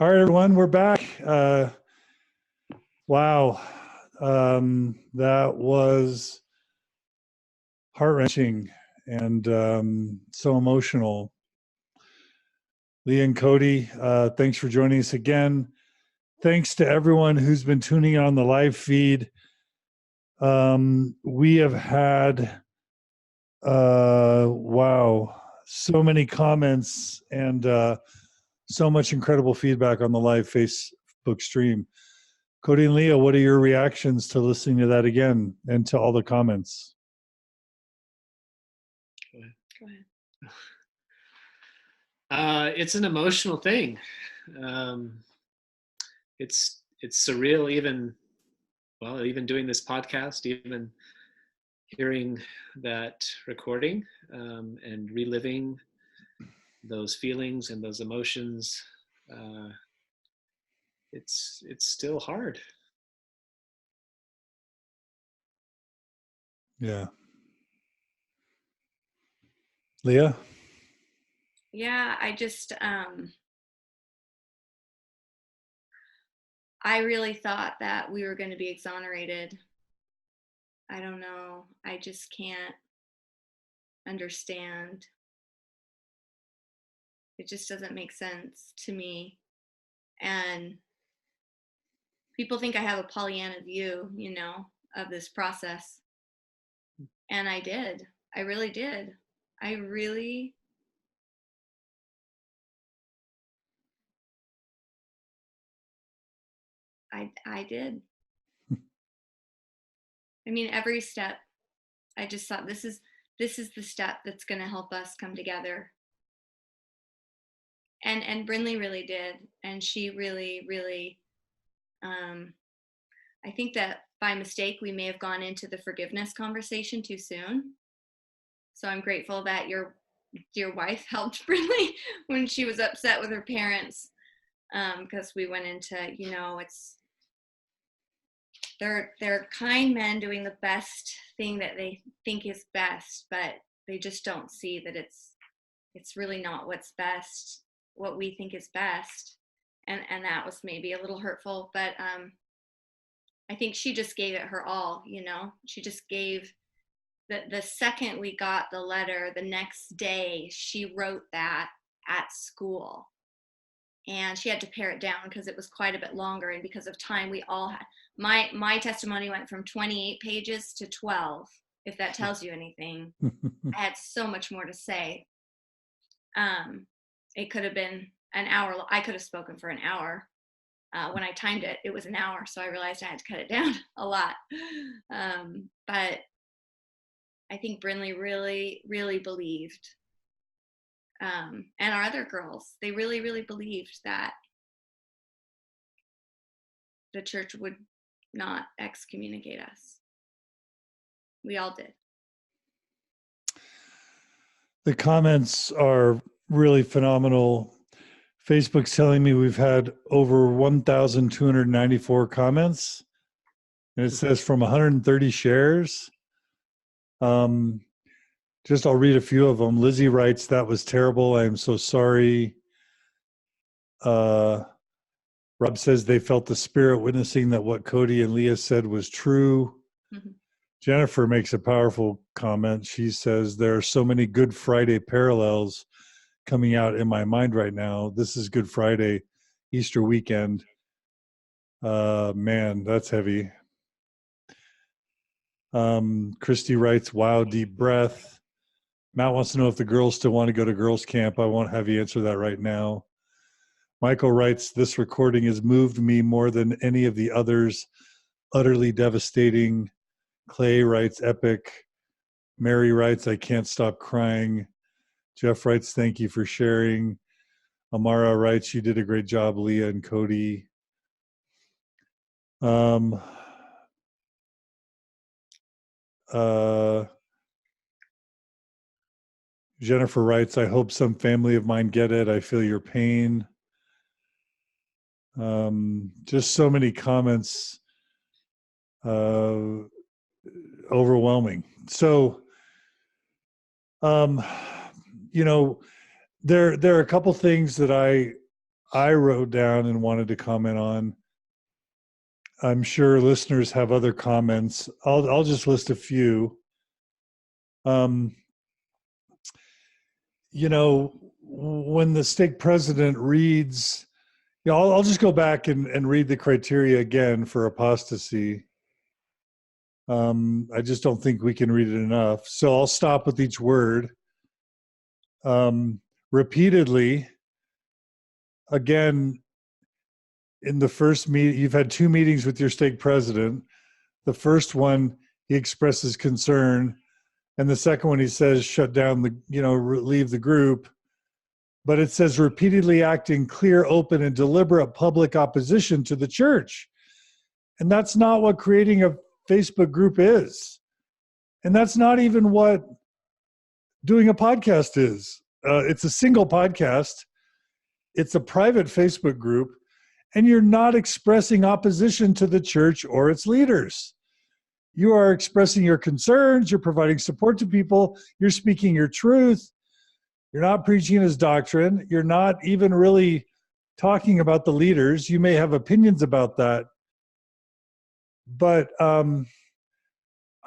All right, everyone, we're back. Wow. That was heart-wrenching and so emotional. Leah and Cody, thanks for joining us again. Thanks to everyone who's been tuning in on the live feed. We have had, wow, so many comments and so much incredible feedback on the live Facebook stream. Cody and Leah, what are your reactions to listening to that again and to all the comments? Go ahead. It's an emotional thing. It's surreal, even doing this podcast, even hearing that recording and reliving those feelings and those emotions. It's still hard. Yeah. Leah? Yeah, I just, I really thought that we were going to be exonerated. I don't know. I just can't understand. It just doesn't make sense to me. And people think I have a Pollyanna view, of this process. And I did. I really did. I did. I mean, every step, I just thought this is the step that's going to help us come together. And Brinley really did. And she really, I think that by mistake, we may have gone into the forgiveness conversation too soon. So I'm grateful that your dear wife helped Brinley when she was upset with her parents. Because we went into, they're kind men doing the best thing that they think is best, but they just don't see that it's really not what's best, what we think is best. And that was maybe a little hurtful, but I think she just gave it her all, she just gave the second we got the letter, the next day she wrote that at school. And she had to pare it down because it was quite a bit longer, and because of time we all had, my testimony went from 28 pages to 12, if that tells you anything. I had so much more to say. It could have been an hour. I could have spoken for an hour. When I timed it, it was an hour, so I realized I had to cut it down a lot. But I think Brinley really believed, and our other girls, they really believed that the church would not excommunicate us. We all did. The comments are really phenomenal. Facebook's telling me we've had over 1,294 comments, and it says from 130 shares. Just I'll read a few of them. Lizzie writes, "That was terrible. I am so sorry." Rob says they felt the spirit witnessing that what Cody and Leah said was true. Mm-hmm. Jennifer makes a powerful comment. She says, there are so many Good Friday parallels coming out in my mind right now. This is Good Friday, Easter weekend. Man, that's heavy. Christy writes, wow, deep breath. Matt wants to know if the girls still want to go to girls' camp. I won't have you answer that right now. Michael writes, this recording has moved me more than any of the others. Utterly devastating. Clay writes, epic. Mary writes, I can't stop crying. Jeff writes, thank you for sharing. Amara writes, you did a great job, Leah and Cody. Jennifer writes, I hope some family of mine get it. I feel your pain. Just so many comments. Overwhelming. So, there are a couple things that I wrote down and wanted to comment on. I'm sure listeners have other comments. I'll just list a few. When the stake president reads, I'll just go back and read the criteria again for apostasy. I just don't think we can read it enough. So I'll stop with each word. Repeatedly, again, in the first meeting, you've had 2 meetings with your stake president. The first one, he expresses concern. And the second one, he says, shut down leave the group. But it says repeatedly act in clear, open, and deliberate public opposition to the church. And that's not what creating a Facebook group is. And that's not even what doing a podcast is. It's a single podcast. It's a private Facebook group. And you're not expressing opposition to the church or its leaders. You are expressing your concerns. You're providing support to people. You're speaking your truth. You're not preaching his doctrine. You're not even really talking about the leaders. You may have opinions about that. But I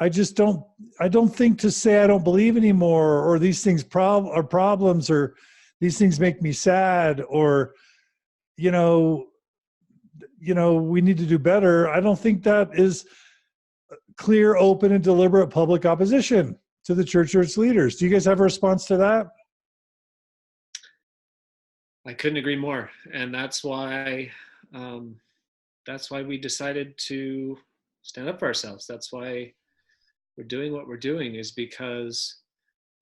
don't think to say I don't believe anymore, or these things are problems, or these things make me sad, or, we need to do better. I don't think that is clear, open, and deliberate public opposition to the church or its leaders. Do you guys have a response to that? I couldn't agree more. And that's why we decided to stand up for ourselves. That's why we're doing what we're doing, is because,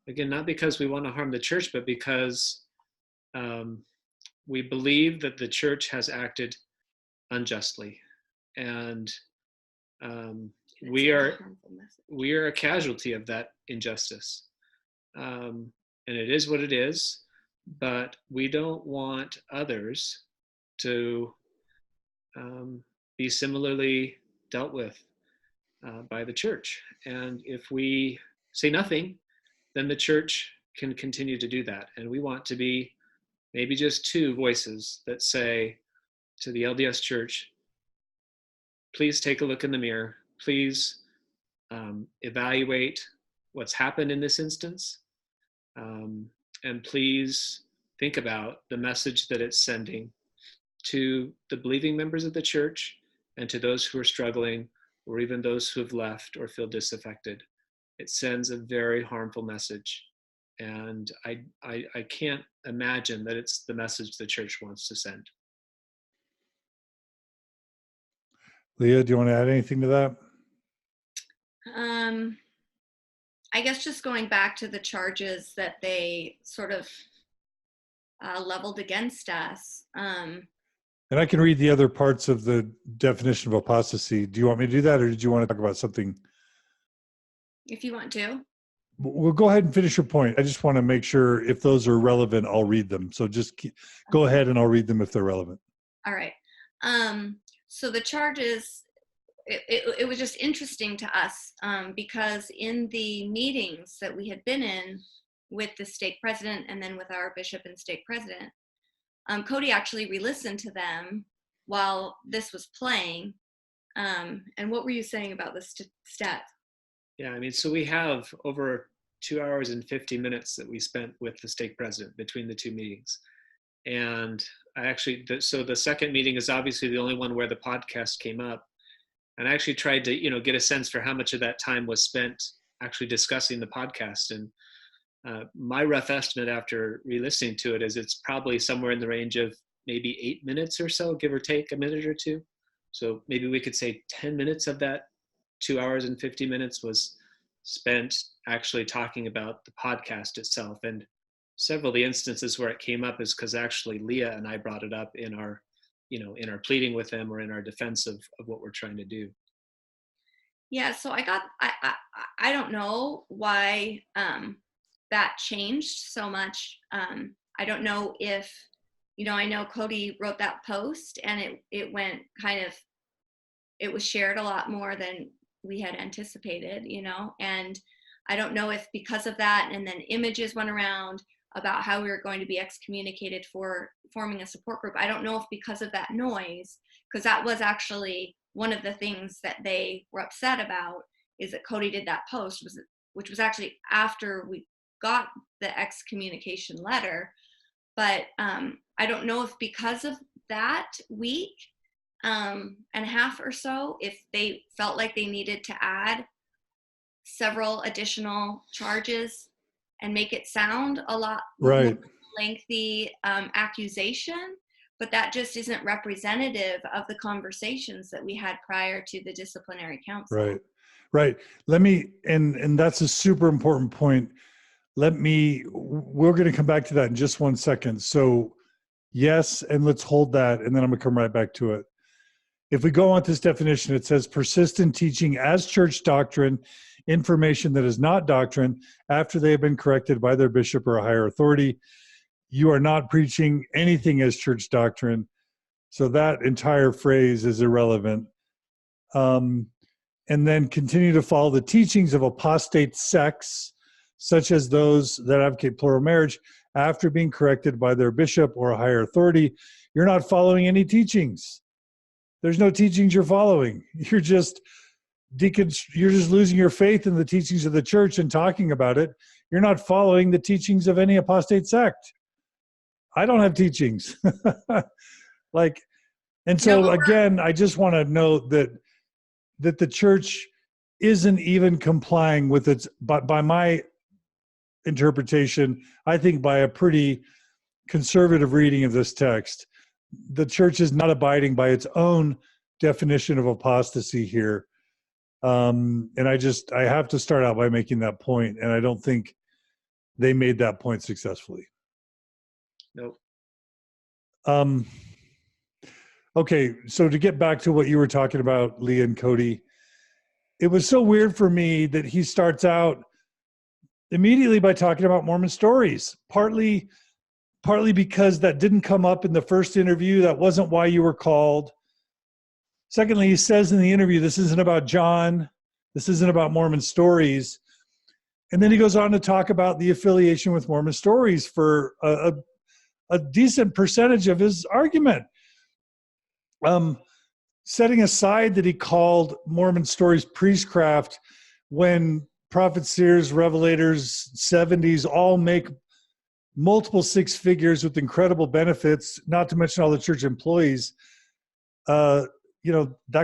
again, not because we want to harm the church, but because we believe that the church has acted unjustly. And we are a casualty of that injustice. And it is what it is, but we don't want others to be similarly dealt with by the church. And if we say nothing, then the church can continue to do that. And we want to be maybe just 2 voices that say to the LDS Church, please take a look in the mirror. Please evaluate what's happened in this instance. And please think about the message that it's sending to the believing members of the church and to those who are struggling, or even those who have left or feel disaffected. It sends a very harmful message. And I can't imagine that it's the message the church wants to send. Leah, do you want to add anything to that? I guess just going back to the charges that they sort of leveled against us. And I can read the other parts of the definition of apostasy. Do you want me to do that, or did you want to talk about something? If you want to. Well, go ahead and finish your point. I just want to make sure if those are relevant, I'll read them. So just go ahead and I'll read them if they're relevant. All right. So the charges, it was just interesting to us because in the meetings that we had been in with the stake president and then with our bishop and stake president, Cody actually re-listened to them while this was playing. And what were you saying about the stat? Yeah, so we have over 2 hours and 50 minutes that we spent with the stake president between the 2 meetings. And I actually, so the second meeting is obviously the only one where the podcast came up. And I actually tried to, get a sense for how much of that time was spent actually discussing the podcast. And my rough estimate after re-listening to it is it's probably somewhere in the range of maybe 8 minutes or so, give or take a minute or 2. So maybe we could say 10 minutes of that 2 hours and 50 minutes was spent actually talking about the podcast itself. And several of the instances where it came up is because actually Leah and I brought it up in our pleading with them or in our defense of what we're trying to do. Yeah, so I don't know why that changed so much. I don't know if, I know Cody wrote that post and it went it was shared a lot more than we had anticipated, and I don't know if because of that and then images went around about how we were going to be excommunicated for forming a support group. I don't know if because of that noise, because that was actually one of the things that they were upset about, is that Cody did that post, which was actually after we got the excommunication letter. But I don't know if because of that week and a half or so, if they felt like they needed to add several additional charges and make it sound a lot Right. more lengthy accusation, but that just isn't representative of the conversations that we had prior to the disciplinary council. Right. Right. Let me, and that's a super important point. We're going to come back to that in just 1 second. So yes, and let's hold that, and then I'm going to come right back to it. If we go on to this definition, it says persistent teaching as church doctrine, information that is not doctrine after they have been corrected by their bishop or a higher authority. You are not preaching anything as church doctrine. So that entire phrase is irrelevant. And then continue to follow the teachings of apostate sects, such as those that advocate plural marriage, after being corrected by their bishop or a higher authority. You're not following any teachings. There's no teachings you're following. You're just losing your faith in the teachings of the church and talking about it. You're not following the teachings of any apostate sect. I don't have teachings. And so again, I just want to note that the church isn't even complying with its, by my interpretation, I think by a pretty conservative reading of this text, the church is not abiding by its own definition of apostasy here. And I have to start out by making that point, and I don't think they made that point successfully. Nope. Okay, so to get back to what you were talking about, Leah and Cody, it was so weird for me that he starts out immediately by talking about Mormon stories, partly because that didn't come up in the first interview. That wasn't why you were called. Secondly, he says in the interview, this isn't about John. This isn't about Mormon stories. And then he goes on to talk about the affiliation with Mormon stories for a decent percentage of his argument. Setting aside that he called Mormon stories priestcraft when prophets, seers, revelators, 70s all make multiple six figures with incredible benefits, not to mention all the church employees, that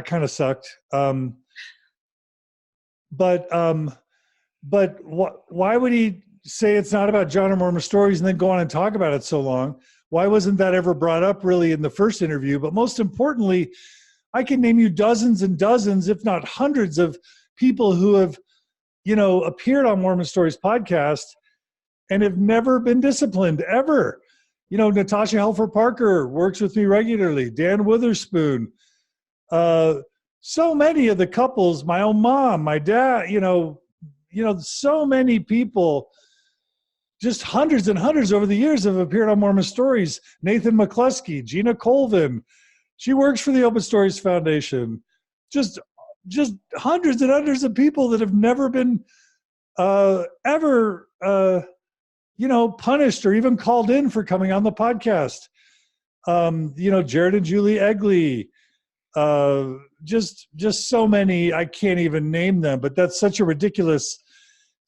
kind of sucked. But why would he say it's not about John or Mormon stories and then go on and talk about it so long? Why wasn't that ever brought up really in the first interview? But most importantly, I can name you dozens and dozens, if not hundreds, of people who have, appeared on Mormon Stories Podcast and have never been disciplined, ever. Natasha Helfer Parker works with me regularly, Dan Witherspoon, so many of the couples, my own mom, my dad, so many people, just hundreds and hundreds over the years have appeared on Mormon Stories. Nathan McCluskey, Gina Colvin, she works for the Open Stories Foundation. Just hundreds and hundreds of people that have never been ever punished or even called in for coming on the podcast. Jared and Julie Egley, just so many, I can't even name them, but that's such a ridiculous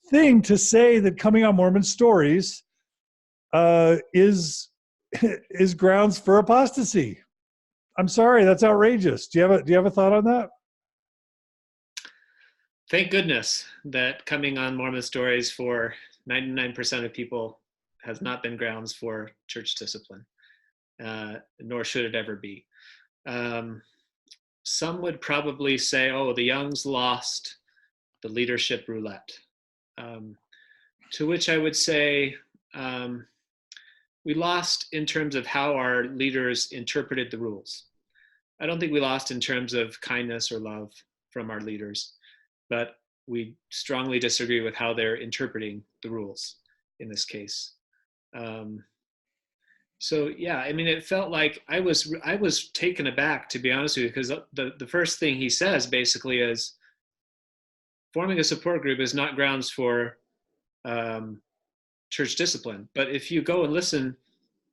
thing to say, that coming on Mormon Stories is grounds for apostasy. I'm sorry, that's outrageous. Do you have a thought on that? Thank goodness that coming on Mormon Stories for 99% of people has not been grounds for church discipline, nor should it ever be. Some would probably say, the Youngs lost the leadership roulette. To which I would say, we lost in terms of how our leaders interpreted the rules. I don't think we lost in terms of kindness or love from our leaders, but we strongly disagree with how they're interpreting the rules in this case. It felt like I was taken aback, to be honest with you, because the first thing he says basically is, forming a support group is not grounds for church discipline. But if you go and listen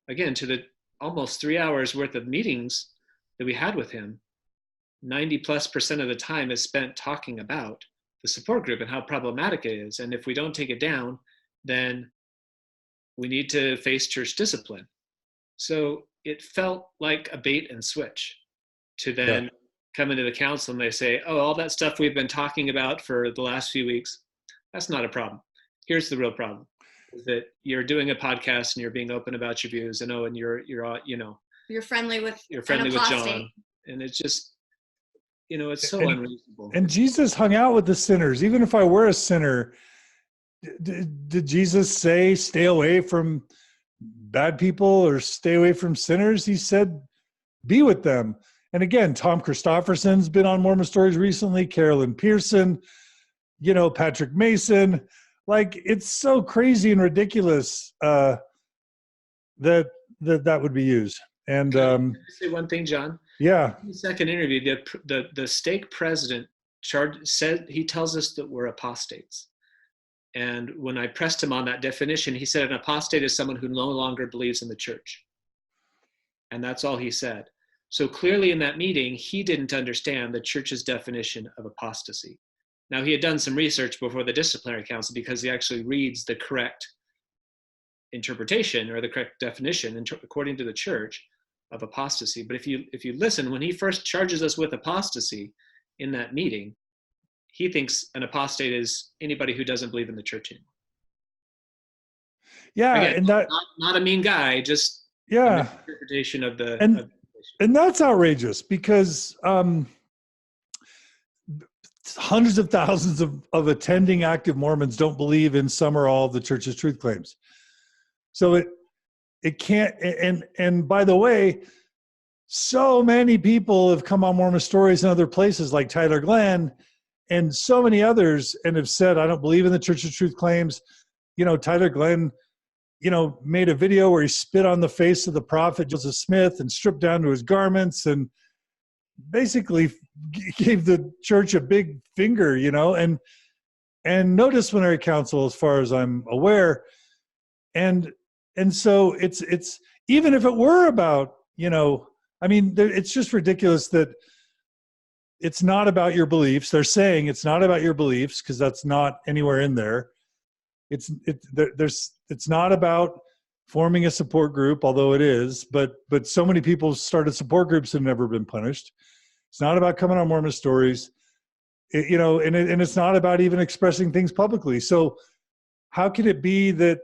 again to the almost 3 hours worth of meetings that we had with him, 90+% of the time is spent talking about the support group and how problematic it is. And if we don't take it down, then we need to face church discipline. So it felt like a bait and switch to then come into the council and they say, oh, all that stuff we've been talking about for the last few weeks, that's not a problem. Here's the real problem, is that you're doing a podcast and you're being open about your views, and and you're friendly with John, and it's just, it's so unreasonable. And Jesus hung out with the sinners. Even if I were a sinner, did Jesus say stay away from bad people or stay away from sinners? He said be with them. And again, Tom Christofferson's been on Mormon Stories recently, Carolyn Pearson, Patrick Mason. Like, it's so crazy and ridiculous that would be used. And can I say one thing, John? Yeah. In the second interview, the stake president said he tells us that we're apostates. And when I pressed him on that definition, he said an apostate is someone who no longer believes in the church. And that's all he said. So clearly in that meeting, he didn't understand the church's definition of apostasy. Now, he had done some research before the disciplinary council because he actually reads the correct interpretation or the correct definition according to the church of apostasy. But if you listen, when he first charges us with apostasy in that meeting, he thinks an apostate is anybody who doesn't believe in the church anymore. Yeah, again, and that not a mean guy, just an interpretation of the and that's outrageous because hundreds of thousands of attending active Mormons don't believe in some or all of the church's truth claims. So it can't, and by the way, so many people have come on Mormon Stories in other places like Tyler Glenn and so many others and have said, I don't believe in the church's truth claims. Tyler Glenn, made a video where he spit on the face of the prophet Joseph Smith and stripped down to his garments and basically gave the church a big finger, and no disciplinary council as far as I'm aware. And so it's even if it were about, it's just ridiculous that it's not about your beliefs. They're saying it's not about your beliefs because that's not anywhere in there. It's not about forming a support group, although it is, but so many people started support groups that have never been punished. It's not about coming on Mormon Stories, and it's not about even expressing things publicly. So how can it be that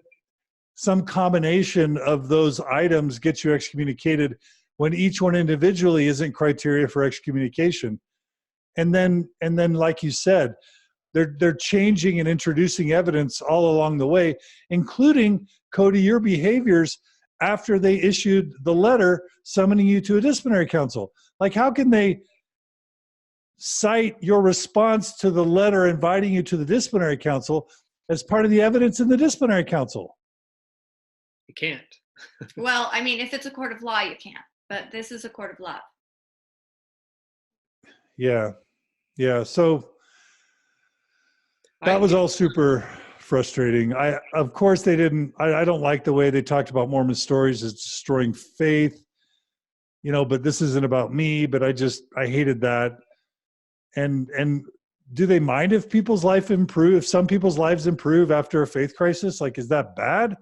some combination of those items gets you excommunicated when each one individually isn't criteria for excommunication? And then, like you said, they're changing and introducing evidence all along the way, including, Cody, your behaviors after they issued the letter summoning you to a disciplinary council. Like, how can they cite your response to the letter inviting you to the disciplinary council as part of the evidence in the disciplinary council? You can't. Well, if it's a court of law, you can't. But this is a court of love. Yeah. So that was all super frustrating. Of course they didn't, I don't like the way they talked about Mormon Stories as destroying faith, but this isn't about me, but I hated that. And do they mind if people's life improve, if some people's lives improve after a faith crisis? Like, is that bad?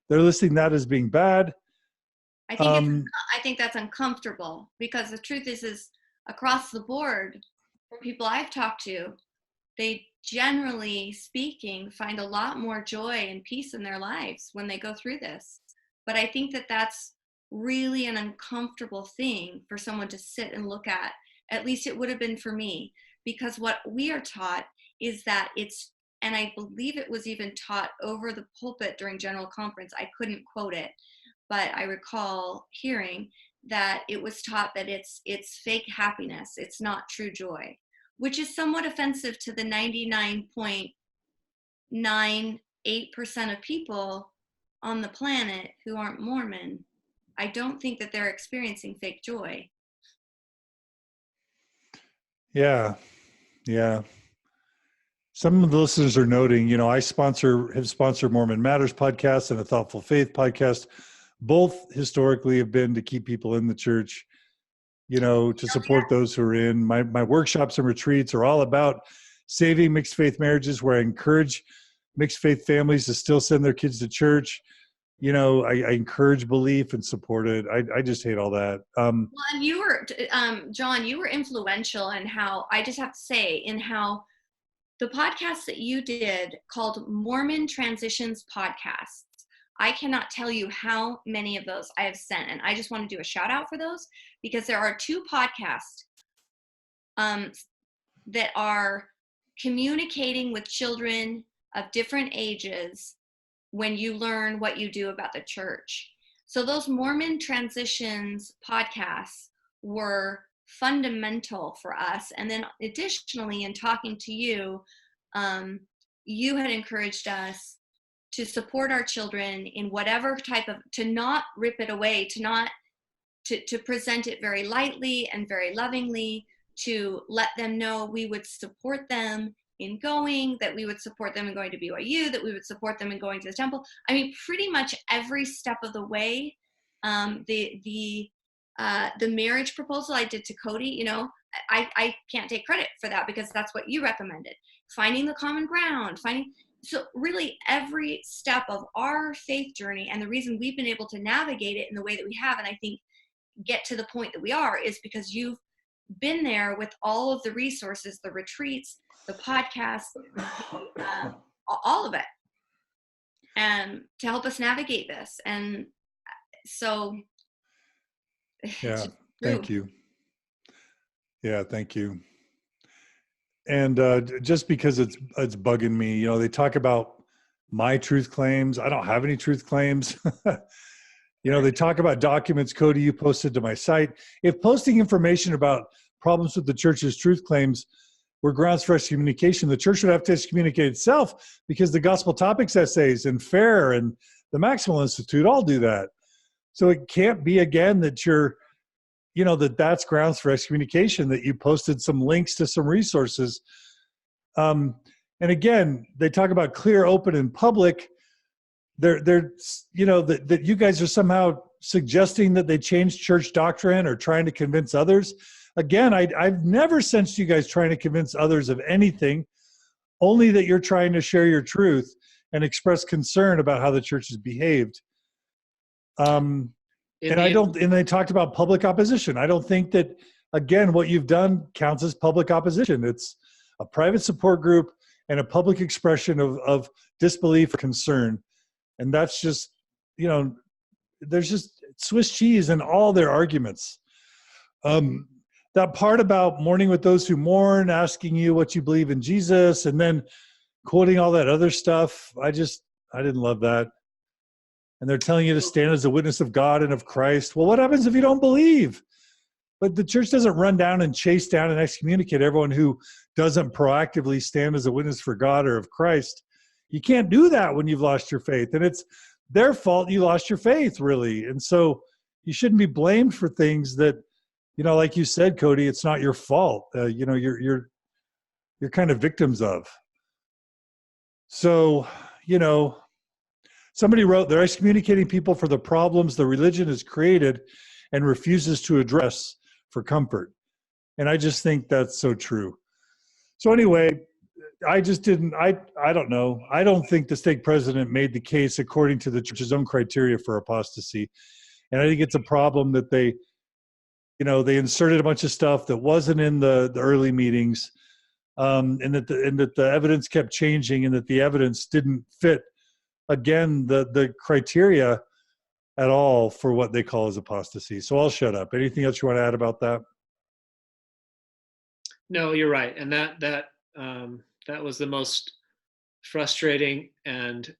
They're listing that as being bad. I think that's uncomfortable because the truth is across the board, for people I've talked to, they generally speaking find a lot more joy and peace in their lives when they go through this. But I think that that's really an uncomfortable thing for someone to sit and look at least it would have been for me, because what we are taught is that and I believe it was even taught over the pulpit during General Conference. I couldn't quote it, but I recall hearing that it was taught that it's fake happiness. It's not true joy, which is somewhat offensive to the 99.98% of people on the planet who aren't Mormon. I don't think that they're experiencing fake joy. Yeah. Some of the listeners are noting, I have sponsored Mormon Matters podcast and a Thoughtful Faith podcast. Both historically have been to keep people in the church, to support those who are in. My workshops and retreats are all about saving mixed faith marriages, where I encourage mixed faith families to still send their kids to church. I encourage belief and support it. I just hate all that. Well, and you were, John, you were influential in how, I just have to say, in how the podcast that you did called Mormon Transitions Podcasts, I cannot tell you how many of those I have sent. And I just want to do a shout out for those, because there are 2 podcasts that are communicating with children of different ages when you learn what you do about the church. So those Mormon Transitions podcasts were fundamental for us. And then additionally, in talking to you, you had encouraged us to support our children in whatever type of, to not rip it away, to present it very lightly and very lovingly, to let them know we would support them in going, that we would support them in going to BYU, that we would support them in going to the temple. I mean, pretty much every step of the way. The marriage proposal I did to Cody, I can't take credit for that, because that's what you recommended. Finding the common ground, so really every step of our faith journey, and the reason we've been able to navigate it in the way that we have, and I think get to the point that we are, is because you've been there with all of the resources, the retreats, the podcasts, all of it, and to help us navigate this. And so yeah, thank you. Yeah, thank you. And just because it's bugging me, they talk about my truth claims. I don't have any truth claims. They talk about documents, Cody, you posted to my site. If posting information about problems with the church's truth claims were grounds for excommunication, the church would have to excommunicate itself, because the Gospel Topics essays and FAIR and the Maximal Institute all do that. So it can't be, again, that you're, that's grounds for excommunication, that you posted some links to some resources. And again, they talk about clear, open, and public. They're that you guys are somehow suggesting that they changed church doctrine or trying to convince others. Again, I've never sensed you guys trying to convince others of anything, only that you're trying to share your truth and express concern about how the church has behaved. And they talked about public opposition. I don't think that, again, what you've done counts as public opposition. It's a private support group and a public expression of disbelief or concern. And that's just, there's just Swiss cheese in all their arguments. That part about mourning with those who mourn, asking you what you believe in Jesus, and then quoting all that other stuff, I didn't love that. And they're telling you to stand as a witness of God and of Christ. Well, what happens if you don't believe? But the church doesn't run down and chase down and excommunicate everyone who doesn't proactively stand as a witness for God or of Christ. You can't do that when you've lost your faith. And it's their fault you lost your faith, really. And so you shouldn't be blamed for things that, like you said, Cody, it's not your fault. You're kind of victims of. So, somebody wrote, they're excommunicating people for the problems the religion has created and refuses to address for comfort. And I just think that's so true. So anyway, I don't know. I don't think the stake president made the case according to the church's own criteria for apostasy. And I think it's a problem that they inserted a bunch of stuff that wasn't in the early meetings, and that the evidence kept changing, and that the evidence didn't fit, again, the criteria at all for what they call as apostasy. So I'll shut up. Anything else you want to add about that? No, you're right. And that was the most frustrating. And,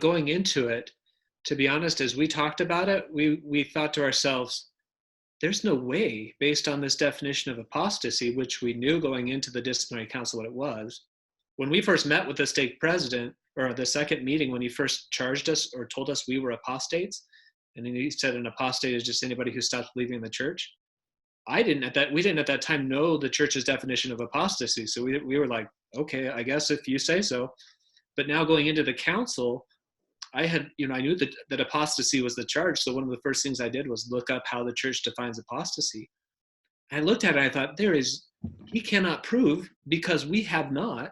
going into it, to be honest, as we talked about it, we thought to ourselves, there's no way, based on this definition of apostasy, which we knew going into the disciplinary council what it was. When we first met with the stake president, or the second meeting, when he first charged us or told us we were apostates, and then he said an apostate is just anybody who stops believing in the church. we didn't at that time know the church's definition of apostasy. So we were like, okay, I guess if you say so. But now going into the council, I knew that apostasy was the charge. So one of the first things I did was look up how the church defines apostasy. I looked at it, I thought, he cannot prove, because we have not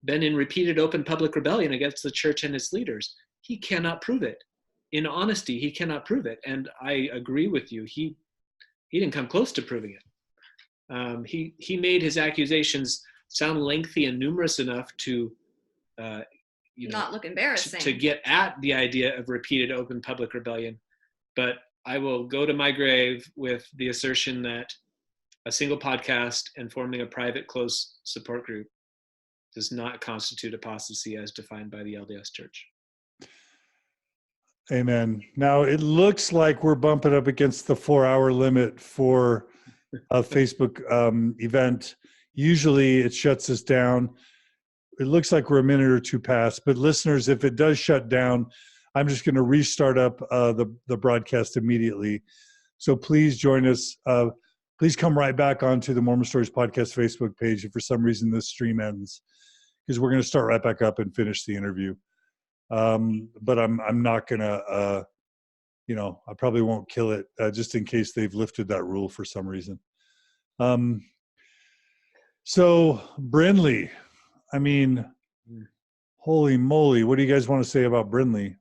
been in repeated open public rebellion against the church and its leaders. He cannot prove it. In honesty, he cannot prove it. And I agree with you. He didn't come close to proving it. He made his accusations sound lengthy and numerous enough to not look embarrassing, to get at the idea of repeated open public rebellion. But I will go to my grave with the assertion that a single podcast and forming a private close support group does not constitute apostasy as defined by the LDS Church. Amen. Now it looks like we're bumping up against the 4-hour limit for a Facebook event. Usually it shuts us down. It looks like we're a minute or two past, but listeners, if it does shut down, I'm just going to restart up the broadcast immediately. So please join us. Please come right back onto the Mormon Stories Podcast Facebook page if for some reason this stream ends, because we're going to start right back up and finish the interview. But I'm not going to, I probably won't kill it just in case they've lifted that rule for some reason. So Brinley, I mean, holy moly, what do you guys want to say about Brinley?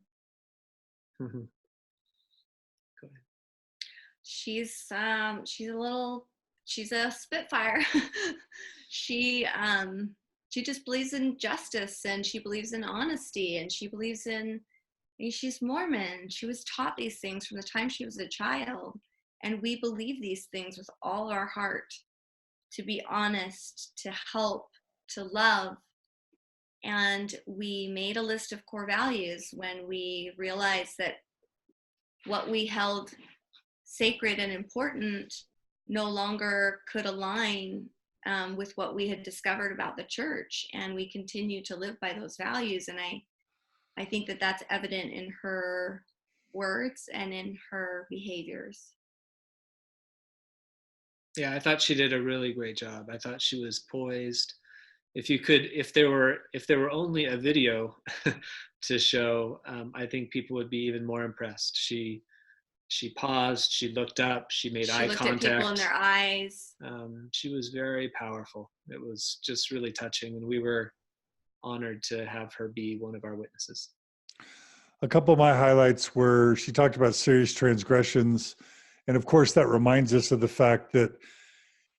Mm-hmm. She's a spitfire. She just believes in justice, and she believes in honesty, and she believes she's Mormon. She was taught these things from the time she was a child, and we believe these things with all our heart, to be honest, to help, to love. And we made a list of core values when we realized that what we held sacred and important no longer could align with what we had discovered about the church, and we continue to live by those values. And I think that that's evident in her words and in her behaviors. Yeah, I thought she did a really great job. I thought she was poised. If there were only a video to show, I think people would be even more impressed. She paused, she looked up, she made eye contact. She looked at people in their eyes. She was very powerful. It was just really touching, and we were honored to have her be one of our witnesses. A couple of my highlights were she talked about serious transgressions. And of course, that reminds us of the fact that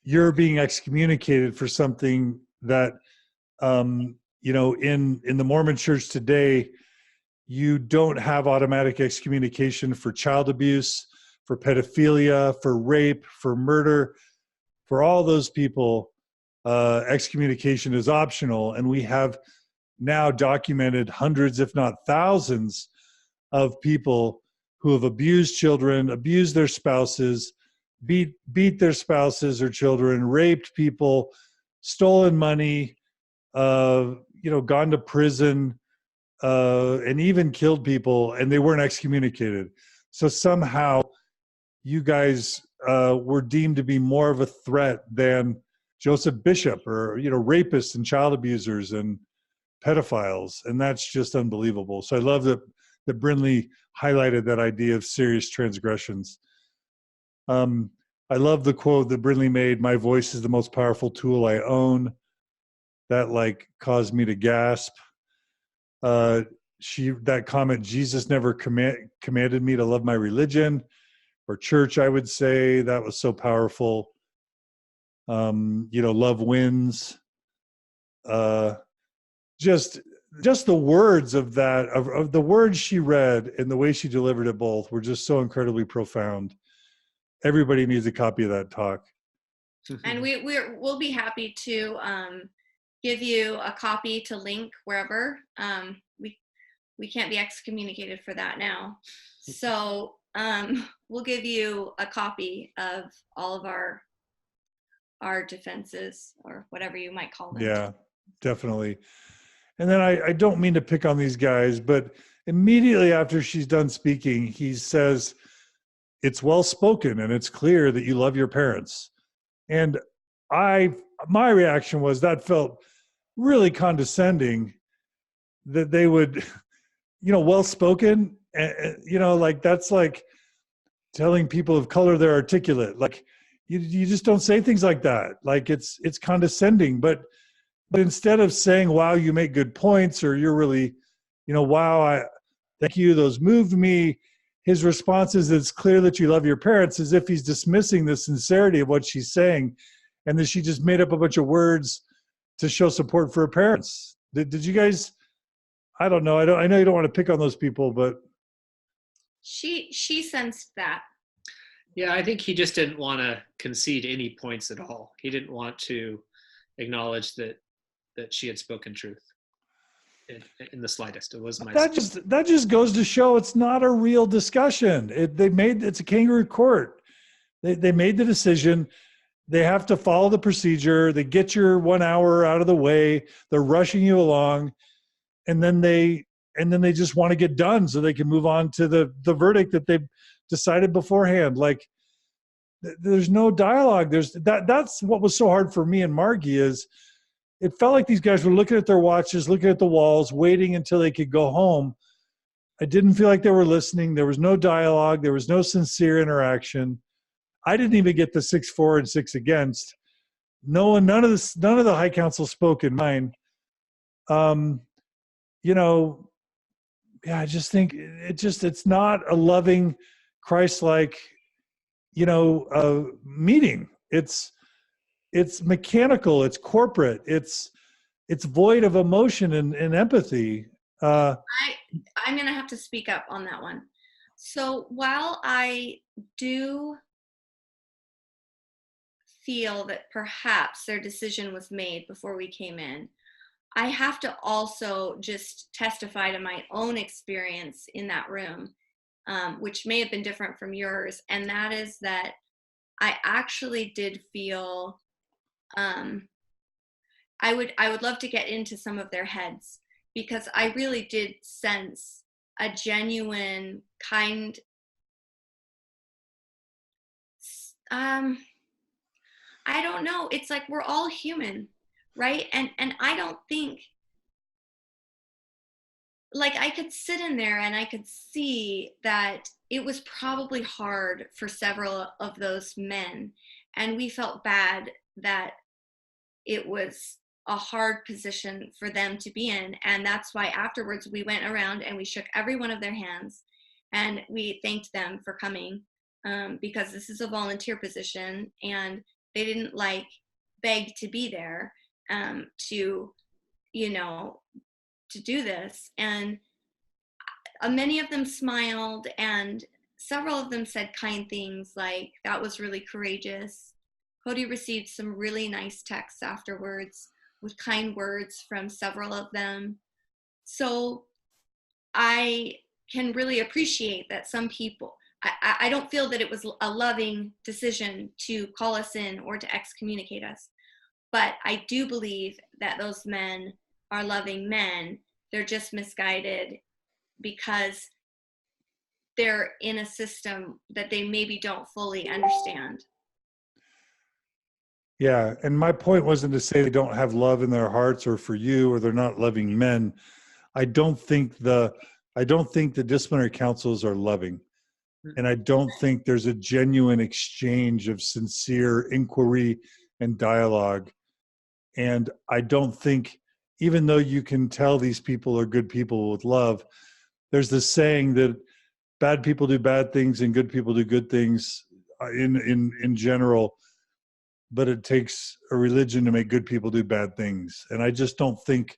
you're being excommunicated for something that, in the Mormon church today, you don't have automatic excommunication for child abuse, for pedophilia, for rape, for murder. For all those people, excommunication is optional. And we have now documented hundreds, if not thousands, of people who have abused children, abused their spouses, beat their spouses or children, raped people, stolen money, gone to prison, and even killed people, and they weren't excommunicated. So somehow you guys were deemed to be more of a threat than Joseph Bishop or, rapists and child abusers and pedophiles. And that's just unbelievable. So I love that Brinley highlighted that idea of serious transgressions. I love the quote that Brinley made, "My voice is the most powerful tool I own." That caused me to gasp. That comment, "Jesus never commanded me to love my religion or church," I would say that was so powerful. Love wins. Just the words of that, of the words she read and the way she delivered it both were just so incredibly profound. Everybody needs a copy of that talk. And we'll be happy to give you a copy to link wherever. We can't be excommunicated for that now. So we'll give you a copy of all of our defenses, or whatever you might call them. Yeah, definitely. And then I don't mean to pick on these guys, but immediately after she's done speaking, he says, it's well spoken and it's clear that you love your parents. And my reaction was that felt really condescending, that they would, well spoken, like that's like telling people of color they're articulate. Like you just don't say things like that. Like it's condescending, but instead of saying, wow, you make good points, or you're really, wow, thank you, those moved me, his response is, it's clear that you love your parents, as if he's dismissing the sincerity of what she's saying, and that she just made up a bunch of words to show support for her parents. Did you guys, I don't know, I know you don't want to pick on those people, but she sensed that. Yeah, I think he just didn't want to concede any points at all. He didn't want to acknowledge that she had spoken truth in the slightest. It was my that just goes to show it's not a real discussion. It's a kangaroo court. They made the decision. They have to follow the procedure. They get your 1 hour out of the way. They're rushing you along, and then they just want to get done so they can move on to the verdict that they've decided beforehand. Like, there's no dialogue. That's what was so hard for me and Margie, is it felt like these guys were looking at their watches, looking at the walls, waiting until they could go home. I didn't feel like they were listening. There was no dialogue. There was no sincere interaction. I didn't even get the 6 for and 6 against. None of the high council spoke in mine. I just think it's not a loving, Christ-like, meeting. It's mechanical. It's corporate. It's void of emotion and empathy. I'm going to have to speak up on that one. So while I do feel that perhaps their decision was made before we came in, I have to also just testify to my own experience in that room, which may have been different from yours. And that is that I actually did feel, I would love to get into some of their heads, because I really did sense a genuine kind, I don't know. It's like we're all human, right? And I don't think, like, I could sit in there and I could see that it was probably hard for several of those men. And we felt bad that it was a hard position for them to be in. And that's why afterwards we went around and we shook every one of their hands and we thanked them for coming, because this is a volunteer position and they didn't beg to be there, to do this. And many of them smiled, and several of them said kind things like, that was really courageous. Cody received some really nice texts afterwards with kind words from several of them. So I can really appreciate that some people, I don't feel that it was a loving decision to call us in or to excommunicate us. But I do believe that those men are loving men. They're just misguided because they're in a system that they maybe don't fully understand. Yeah, and my point wasn't to say they don't have love in their hearts or for you, or they're not loving men. I don't think the disciplinary councils are loving. And I don't think there's a genuine exchange of sincere inquiry and dialogue. And I don't think, even though you can tell these people are good people with love, there's this saying that bad people do bad things and good people do good things in general, but it takes a religion to make good people do bad things. And I just don't think,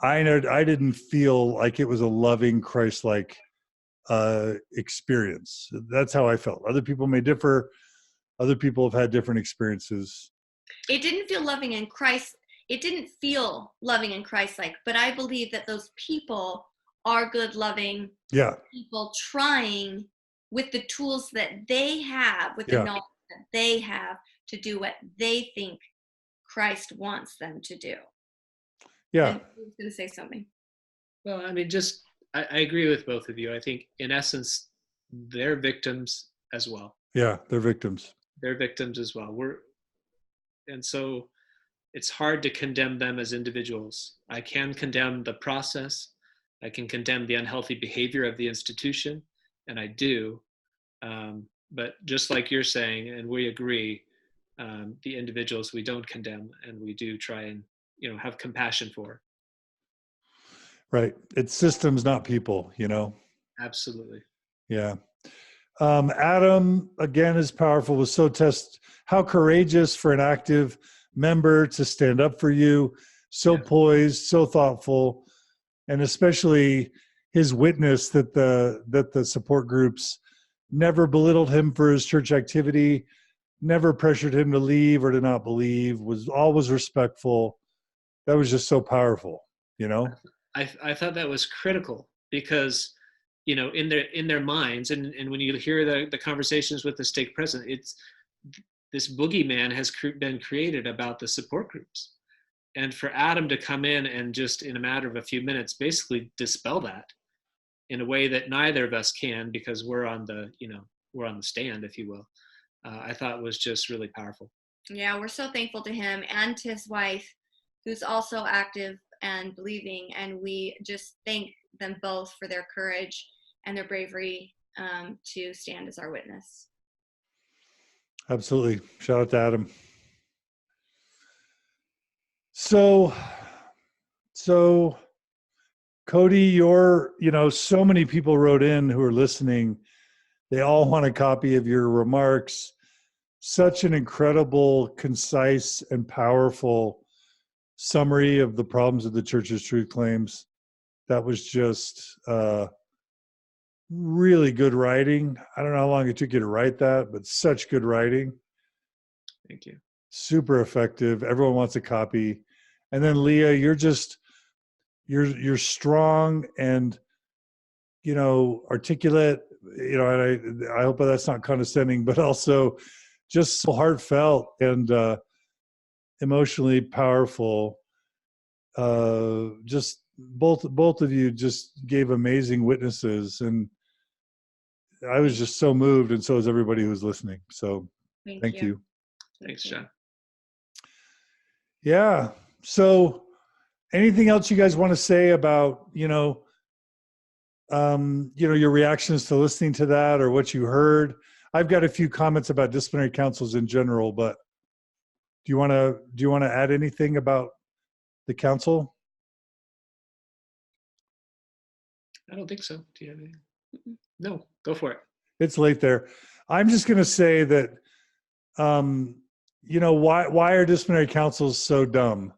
I didn't feel like it was a loving, Christ-like experience. That's how I felt. Other people may differ. Other people have had different experiences. It didn't feel loving and Christ. It didn't feel loving and Christ-like, but I believe that those people are good, loving people trying with the tools that they have, with the knowledge that they have, to do what they think Christ wants them to do. Yeah. And I was going to say something. Well, I mean, I agree with both of you. I think in essence, they're victims as well. Yeah, they're victims. They're victims as well. And so it's hard to condemn them as individuals. I can condemn the process. I can condemn the unhealthy behavior of the institution, and I do. But just like you're saying, and we agree, the individuals we don't condemn, and we do try and have compassion for. Right. It's systems, not people, Absolutely. Yeah. Adam, again, is powerful, was so how courageous for an active member to stand up for you, so poised, so thoughtful, and especially his witness that the support groups never belittled him for his church activity, never pressured him to leave or to not believe, was always respectful. That was just so powerful, I thought that was critical because, in their minds, and when you hear the conversations with the stake president, it's this boogeyman has been created about the support groups. And for Adam to come in and just in a matter of a few minutes, basically dispel that in a way that neither of us can, because we're on the stand, if you will, I thought was just really powerful. Yeah, we're so thankful to him and to his wife, who's also active and believing, and we just thank them both for their courage and their bravery to stand as our witness. Absolutely. Shout out to Adam. So Cody, so many people wrote in who are listening. They all want a copy of your remarks. Such an incredible, concise, and powerful summary of the problems of the church's truth claims. That was just really good writing. I don't know how long it took you to write that, but such good writing. Thank you. Super effective. Everyone wants a copy. And then Leah, you're strong and articulate. And I hope that's not condescending, but also just so heartfelt and emotionally powerful. Just both of you just gave amazing witnesses, and I was just so moved, and so is everybody who's listening. So thank you. Thanks, John. Yeah. So anything else you guys want to say about, your reactions to listening to that or what you heard? I've got a few comments about disciplinary councils in general, but do you want to add anything about the council? I don't think so. Do you have anything? No, go for it. It's late there. I'm just going to say that, why are disciplinary councils so dumb?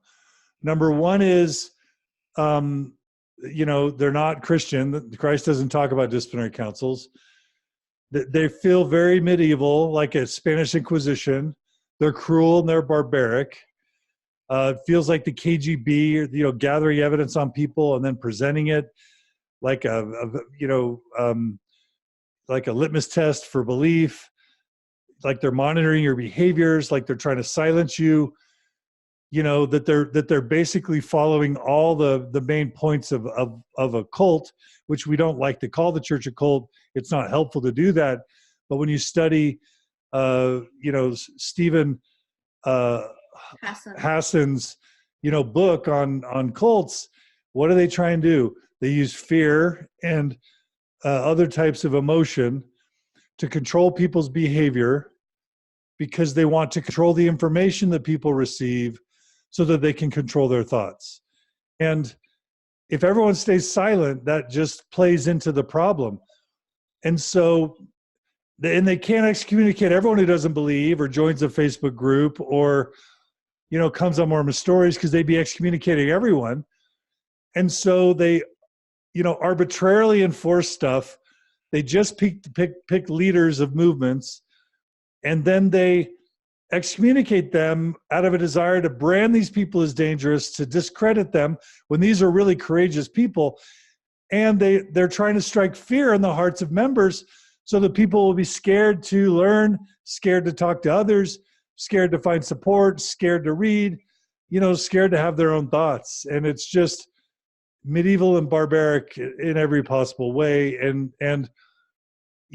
Number one is, they're not Christian. Christ doesn't talk about disciplinary councils. They feel very medieval, like a Spanish Inquisition. They're cruel and they're barbaric. It feels like the KGB, gathering evidence on people and then presenting it like a litmus test for belief. Like they're monitoring your behaviors, like they're trying to silence you. That they're basically following all the main points of a cult, which we don't like to call the church a cult. It's not helpful to do that. But when you study, Stephen Hassan's, book on cults, what do they try and do? They use fear and other types of emotion to control people's behavior because they want to control the information that people receive so that they can control their thoughts. And if everyone stays silent, that just plays into the problem. And so, and they can't excommunicate everyone who doesn't believe or joins a Facebook group or, comes on Mormon Stories, because they'd be excommunicating everyone. And so they, arbitrarily enforce stuff. They just pick leaders of movements, and then they excommunicate them out of a desire to brand these people as dangerous, to discredit them when these are really courageous people. And they're trying to strike fear in the hearts of members so that people will be scared to learn, scared to talk to others, scared to find support, scared to read, scared to have their own thoughts. And it's just medieval and barbaric in every possible way. And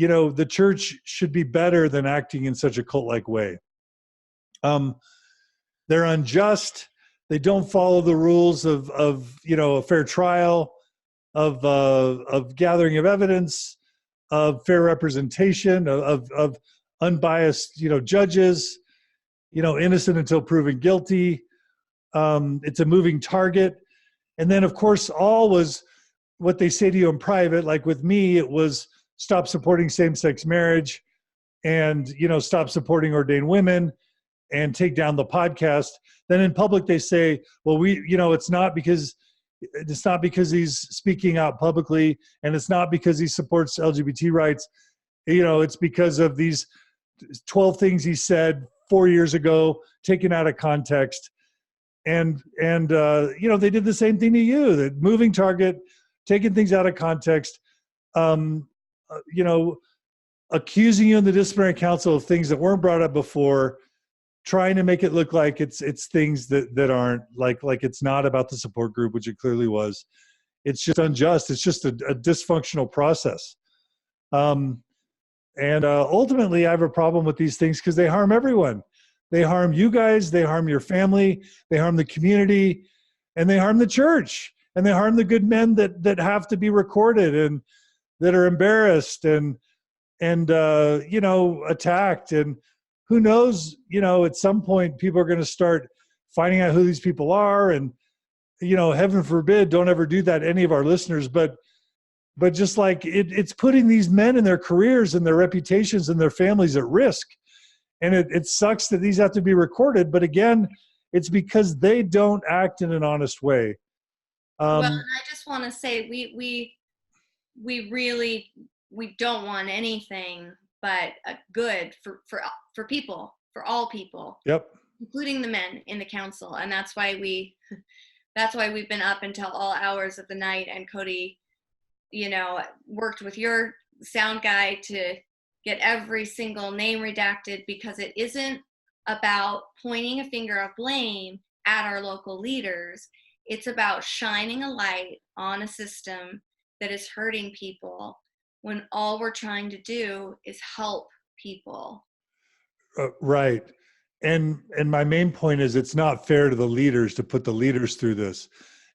the church should be better than acting in such a cult-like way. They're unjust. They don't follow the rules of a fair trial, of gathering of evidence, of fair representation, of unbiased, judges, innocent until proven guilty. It's a moving target. And then, of course, all was what they say to you in private. Like with me, it was stop supporting same-sex marriage and, stop supporting ordained women and take down the podcast. Then in public, they say, well, it's not because he's speaking out publicly, and it's not because he supports LGBT rights. It's because of these 12 things he said 4 years ago, taken out of context. And they did the same thing to you, that moving target, taking things out of context, accusing you in the disciplinary council of things that weren't brought up before, trying to make it look like it's things that aren't, like it's not about the support group, which it clearly was. It's just unjust. It's just a dysfunctional process. And ultimately, I have a problem with these things because they harm everyone. They harm you guys, they harm your family, they harm the community, and they harm the church, and they harm the good men that have to be recorded and that are embarrassed and attacked. And who knows, at some point people are going to start finding out who these people are. And, heaven forbid, don't ever do that to any of our listeners. But just like it's putting these men and their careers and their reputations and their families at risk. And it sucks that these have to be recorded. But again, it's because they don't act in an honest way. Well, and I just want to say we really don't want anything but good for people, for all people. Yep. Including the men in the council. And that's why we've been up until all hours of the night. And Cody, worked with your sound guy to get every single name redacted, because it isn't about pointing a finger of blame at our local leaders. It's about shining a light on a system that is hurting people when all we're trying to do is help people. Right. And my main point is it's not fair to the leaders to put the leaders through this.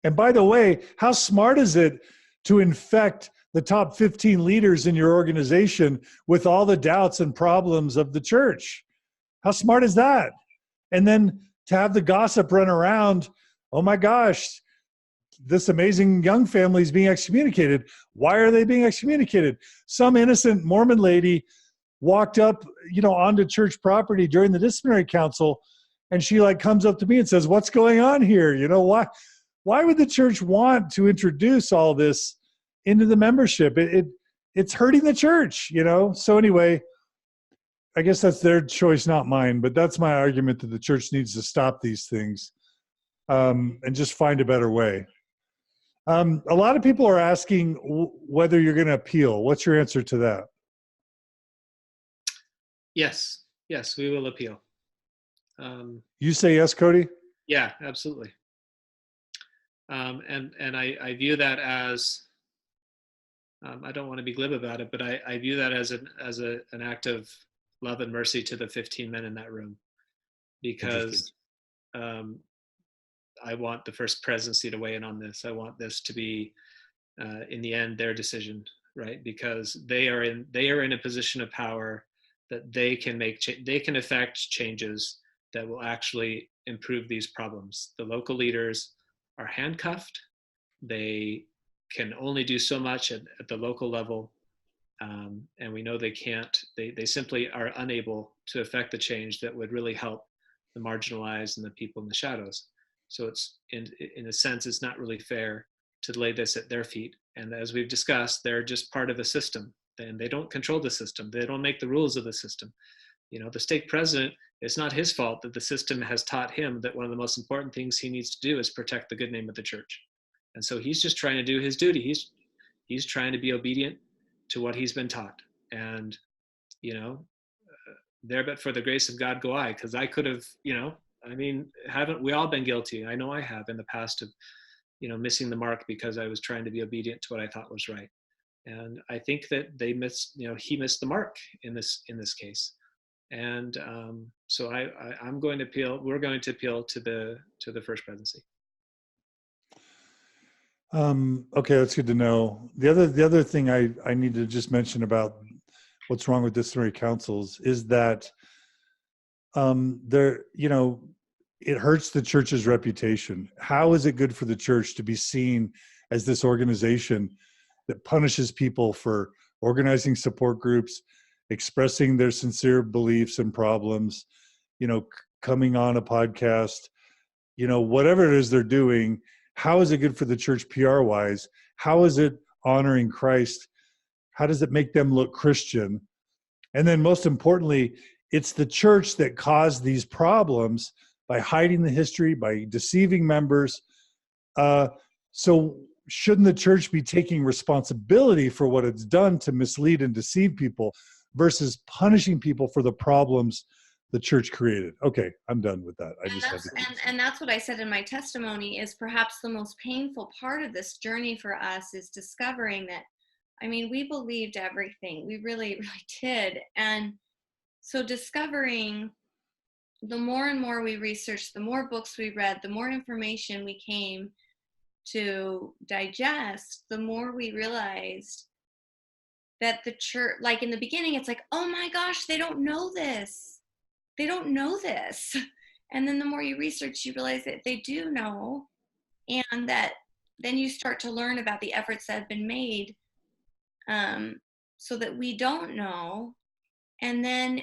And by the way, how smart is it to infect the top 15 leaders in your organization with all the doubts and problems of the church? How smart is that? And then to have the gossip run around, oh my gosh, this amazing young family is being excommunicated. Why are they being excommunicated? Some innocent Mormon lady walked up, onto church property during the disciplinary council, and she comes up to me and says, what's going on here? Why would the church want to introduce all this into the membership? It's hurting the church, So anyway, I guess that's their choice, not mine. But that's my argument, that the church needs to stop these things and just find a better way. A lot of people are asking whether you're going to appeal. What's your answer to that? Yes, we will appeal. You say yes, Cody? Yeah, absolutely. And I view that as, I don't want to be glib about it, but I view that as an act of love and mercy to the 15 men in that room, because I want the First Presidency to weigh in on this. I want this to be, in the end, their decision, right? Because they are in a position of power that they can they can affect changes that will actually improve these problems. The local leaders are handcuffed. They can only do so much at the local level. And we know they can't, they simply are unable to affect the change that would really help the marginalized and the people in the shadows. So it's, in a sense, it's not really fair to lay this at their feet. And as we've discussed, they're just part of a system, and they don't control the system. They don't make the rules of the system. The stake president, it's not his fault that the system has taught him that one of the most important things he needs to do is protect the good name of the church. And so he's just trying to do his duty. He's trying to be obedient to what he's been taught. And, there but for the grace of God go I, because I could have, haven't we all been guilty? I know I have in the past of, missing the mark because I was trying to be obedient to what I thought was right. And I think that he missed the mark in this case. And so I'm going to appeal. We're going to appeal to the First Presidency. Okay, that's good to know. The other thing I need to just mention about what's wrong with disciplinary councils is that it hurts the church's reputation. How is it good for the church to be seen as this organization that punishes people for organizing support groups, expressing their sincere beliefs and problems, coming on a podcast, whatever it is they're doing? How is it good for the church PR wise? How is it honoring Christ? How does it make them look Christian? And then most importantly, it's the church that caused these problems by hiding the history, by deceiving members. So shouldn't the church be taking responsibility for what it's done to mislead and deceive people versus punishing people for the problems the church created? Okay, I'm done with that. And that's what I said in my testimony, is perhaps the most painful part of this journey for us is discovering that, we believed everything. We really, really did. And so discovering, the more and more we researched, the more books we read, the more information we came to digest, the more we realized that the church, like in the beginning, it's like, oh my gosh, they don't know this. They don't know this. And then the more you research, you realize that they do know, and that then you start to learn about the efforts that have been made so that we don't know. And then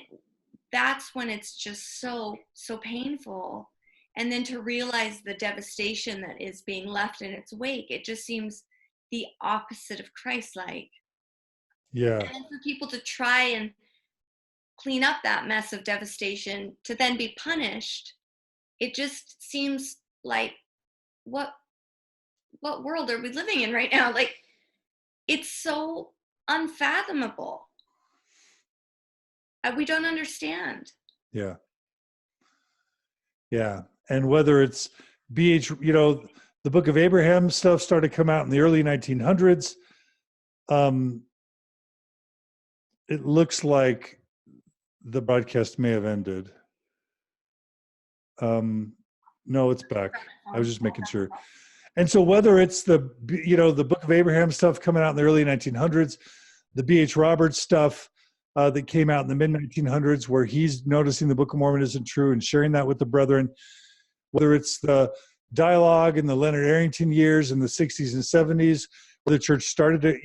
that's when it's just so painful. And then to realize the devastation that is being left in its wake, it just seems the opposite of Christ-like. Yeah. And for people to try and clean up that mess of devastation to then be punished, it just seems like, what world are we living in right now? Like, it's so unfathomable. We don't understand. Yeah. Yeah. And whether it's the Book of Abraham stuff started to come out in the early 1900s. It looks like the broadcast may have ended. No, it's back. I was just making sure. And so whether it's the Book of Abraham stuff coming out in the early 1900s, the B.H. Roberts stuff that came out in the mid-1900s, where he's noticing the Book of Mormon isn't true and sharing that with the brethren, whether it's the dialogue in the Leonard Arrington years in the 60s and 70s, where the church started to,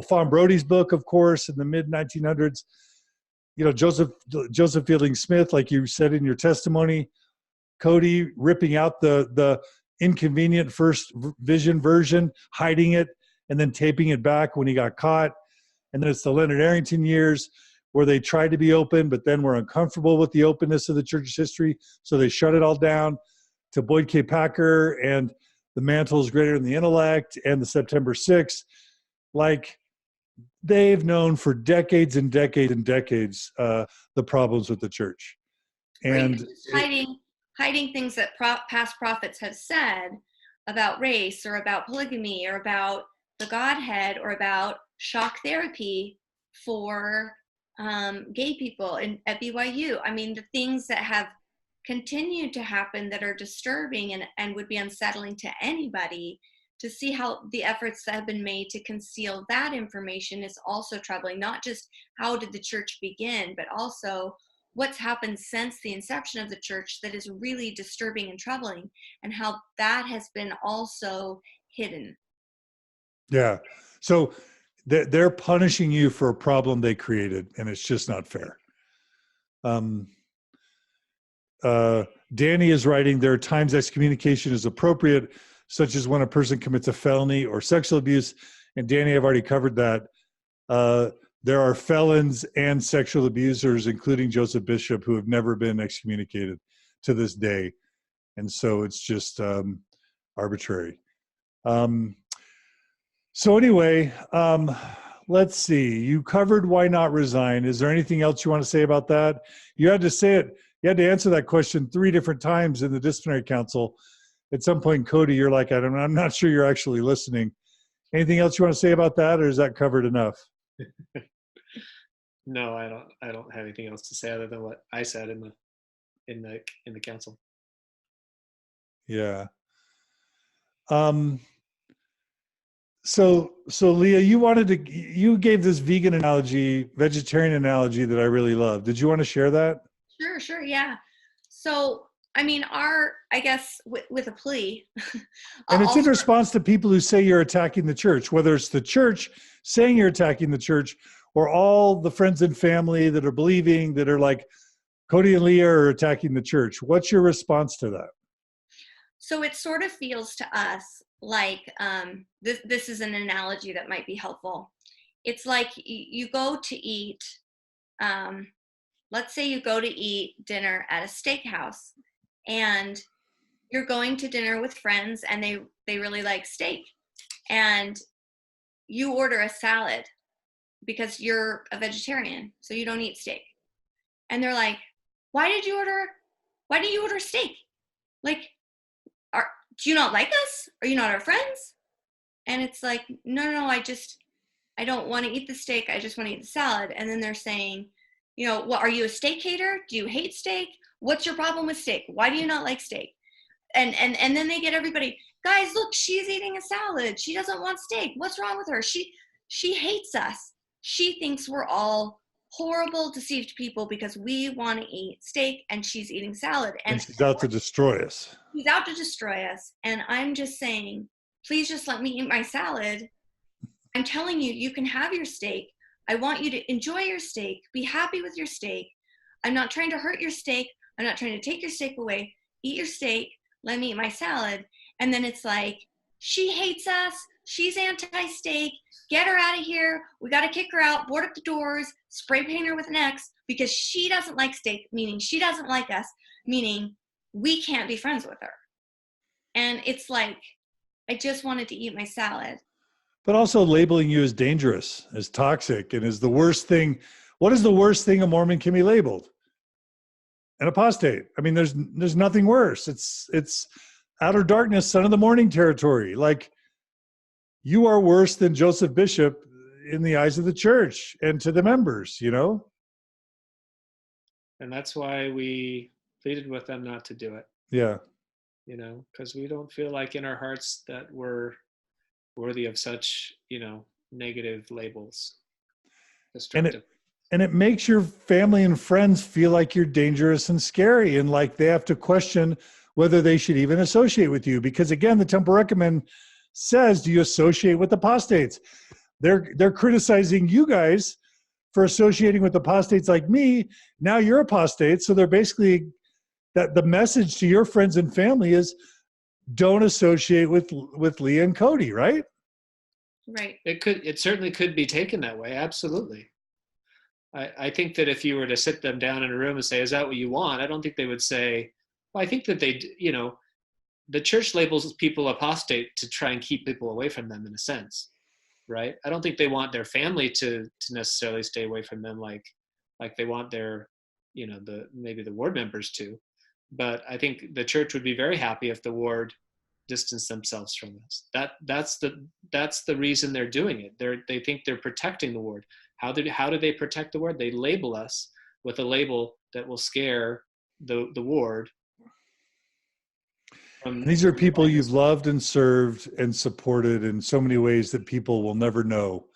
Fawn Brody's book, of course, in the mid-1900s, Joseph Fielding Smith, like you said in your testimony, Cody ripping out the inconvenient first vision version, hiding it, and then taping it back when he got caught. And then it's the Leonard Arrington years, where they tried to be open, but then were uncomfortable with the openness of the church's history, so they shut it all down, to Boyd K. Packer and the mantle is greater than the intellect and the September 6th. Like, they've known for decades and decades and decades the problems with the church. And hiding things that past prophets have said about race, or about polygamy, or about the Godhead, or about shock therapy for gay people at BYU. The things that have continued to happen that are disturbing and would be unsettling to anybody, to see how the efforts that have been made to conceal that information is also troubling. Not just how did the church begin, but also what's happened since the inception of the church that is really disturbing and troubling, and how that has been also hidden. Yeah. So they're punishing you for a problem they created, and it's just not fair. Danny is writing, there are times excommunication is appropriate, such as when a person commits a felony or sexual abuse. And Danny, I've already covered that. There are felons and sexual abusers, including Joseph Bishop, who have never been excommunicated to this day. And so it's just arbitrary. So anyway, let's see. You covered why not resign. Is there anything else you want to say about that? You had to say it. You had to answer that question 3 different times in the disciplinary council. At some point, Cody, you're like, I'm not sure you're actually listening. Anything else you want to say about that, or is that covered enough? No, I don't have anything else to say other than what I said in the council. Yeah. So Leah, you gave this vegetarian analogy that I really love. Did you want to share that? Sure, yeah. So, I mean, I guess with a plea. And it's in response to people who say you're attacking the church, whether it's the church saying you're attacking the church, or all the friends and family that are believing that are like, Cody and Leah are attacking the church. What's your response to that? So it sort of feels to us like, this is an analogy that might be helpful. It's like you go to eat, let's say you go to eat dinner at a steakhouse, and you're going to dinner with friends and they really like steak, and you order a salad because you're a vegetarian, so you don't eat steak. And they're like, why did you order steak? Like, do you not like us? Are you not our friends? And it's like, no, I don't want to eat the steak. I just want to eat the salad. And then they're saying, well, are you a steak hater? Do you hate steak? What's your problem with steak? Why do you not like steak? And then they get everybody, guys, look, she's eating a salad. She doesn't want steak. What's wrong with her? She hates us. She thinks we're all horrible, deceived people because we want to eat steak and she's eating salad. And she's out to destroy us. She's out to destroy us. And I'm just saying, please just let me eat my salad. I'm telling you, you can have your steak. I want you to enjoy your steak. Be happy with your steak. I'm not trying to hurt your steak. I'm not trying to take your steak away. Eat your steak. Let me eat my salad. And then it's like, she hates us. She's anti-steak. Get her out of here. We got to kick her out, board up the doors, spray paint her with an X because she doesn't like steak, meaning she doesn't like us, meaning we can't be friends with her. And it's like, I just wanted to eat my salad. But also labeling you as dangerous, as toxic, and as the worst thing. What is the worst thing a Mormon can be labeled? An apostate. I mean, there's nothing worse. It's outer darkness, son of the morning territory. Like, you are worse than Joseph Bishop in the eyes of the church and to the members, And that's why we pleaded with them not to do it. Yeah. Because we don't feel like in our hearts that we're worthy of such, negative labels. Destructive. And it makes your family and friends feel like you're dangerous and scary, and like they have to question whether they should even associate with you. Because again, the Temple Recommend says, do you associate with apostates? They're criticizing you guys for associating with apostates like me. Now you're apostates. So they're basically, that the message to your friends and family is, don't associate with Leah and Cody, right? Right. It certainly could be taken that way. Absolutely. I think that if you were to sit them down in a room and say, is that what you want? I don't think they would say, well, I think that the church labels people apostate to try and keep people away from them in a sense, right? I don't think they want their family to necessarily stay away from them like they want their, maybe the ward members to. But I think the church would be very happy if the ward distanced themselves from this. That's the reason they're doing it. They think they're protecting the ward. How do they protect the ward? They label us with a label that will scare the ward. These are people you've loved and served and supported in so many ways that people will never know,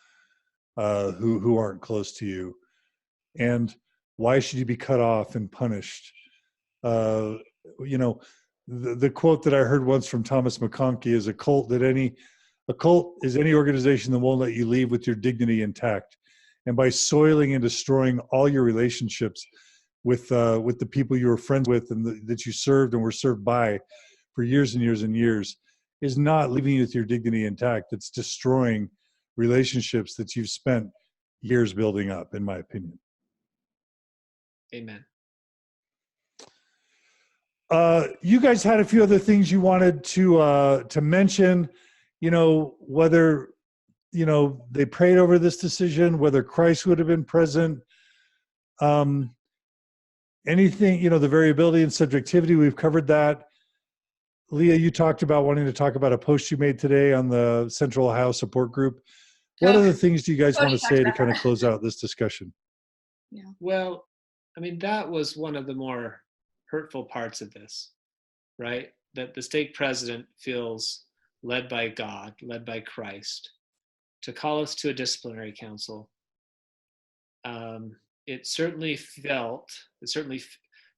who aren't close to you. And why should you be cut off and punished? The quote that I heard once from Thomas McConkie is, a cult is any organization that won't let you leave with your dignity intact. And by soiling and destroying all your relationships with the people you were friends with and that you served and were served by for years and years and years, is not leaving you with your dignity intact. It's destroying relationships that you've spent years building up, in my opinion. Amen. You guys had a few other things you wanted to mention, whether, they prayed over this decision, whether Christ would have been present, anything, the variability and subjectivity, we've covered that. Leah, you talked about wanting to talk about a post you made today on the Central Ohio support group. What other things do you guys want to say to kind of close out this discussion? Yeah. Well, I mean, that was one of the more hurtful parts of this, right? That the stake president feels led by God, led by Christ, to call us to a disciplinary council. It certainly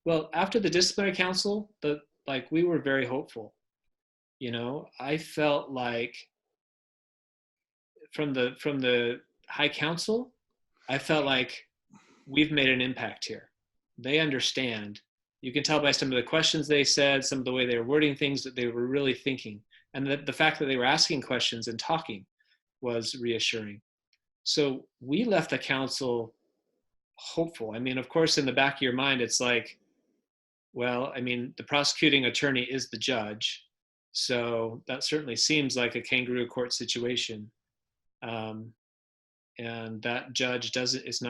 well, after the disciplinary council, we were very hopeful. I felt like from the high council, I felt like we've made an impact here. They understand. You can tell by some of the questions they said, some of the way they were wording things, that they were really thinking. And the fact that they were asking questions and talking was reassuring. So we left the council hopeful. I mean, of course, in the back of your mind, it's like, well, I mean, the prosecuting attorney is the judge. So that certainly seems like a kangaroo court situation. And that judge it's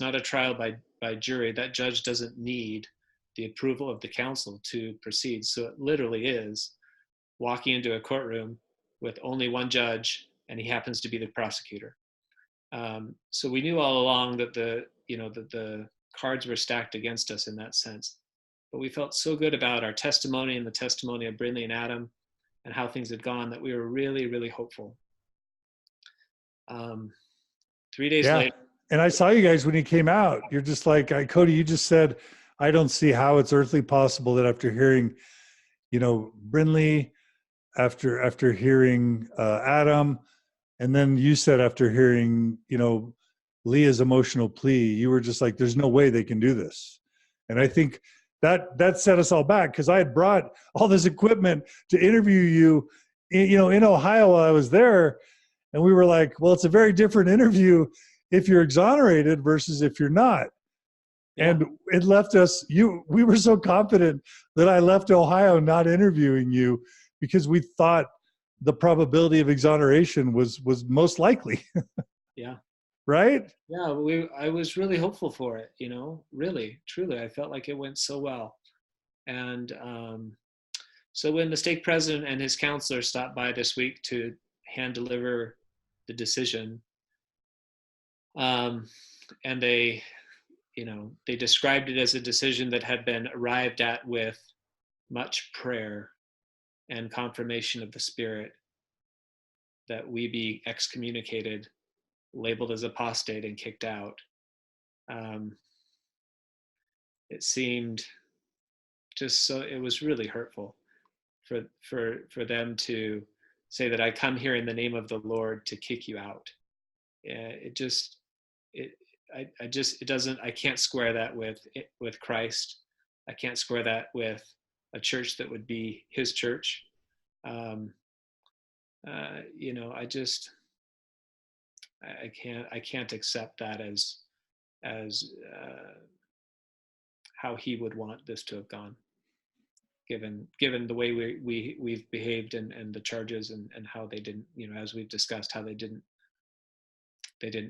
not a trial by jury. That judge doesn't need the approval of the council to proceed. So it literally is walking into a courtroom with only one judge, and he happens to be the prosecutor. So we knew all along that the cards were stacked against us in that sense. But we felt so good about our testimony and the testimony of Brinley and Adam and how things had gone that we were really, really hopeful. 3 days later. And I saw you guys when you came out. You're just like, Cody, you just said, I don't see how it's earthly possible that after hearing, Brinley, after hearing Adam, and then you said after hearing, Leah's emotional plea, you were just like, there's no way they can do this. And I think that set us all back, because I had brought all this equipment to interview you, in Ohio while I was there. And we were like, well, it's a very different interview if you're exonerated versus if you're not. Yeah. And it left us, we were so confident that I left Ohio not interviewing you because we thought the probability of exoneration was most likely. Yeah. Right? Yeah, I was really hopeful for it, really, truly. I felt like it went so well. And so when the stake president and his counselor stopped by this week to hand deliver the decision, and they described it as a decision that had been arrived at with much prayer and confirmation of the Spirit, that we be excommunicated, labeled as apostate, and kicked out. It seemed it was really hurtful for them to say that I come here in the name of the Lord to kick you out. I can't square that with Christ. I can't square that with a church that would be his church. I can't accept that as how he would want this to have gone, given the way we've behaved and the charges and how they didn't, as we've discussed, how they didn't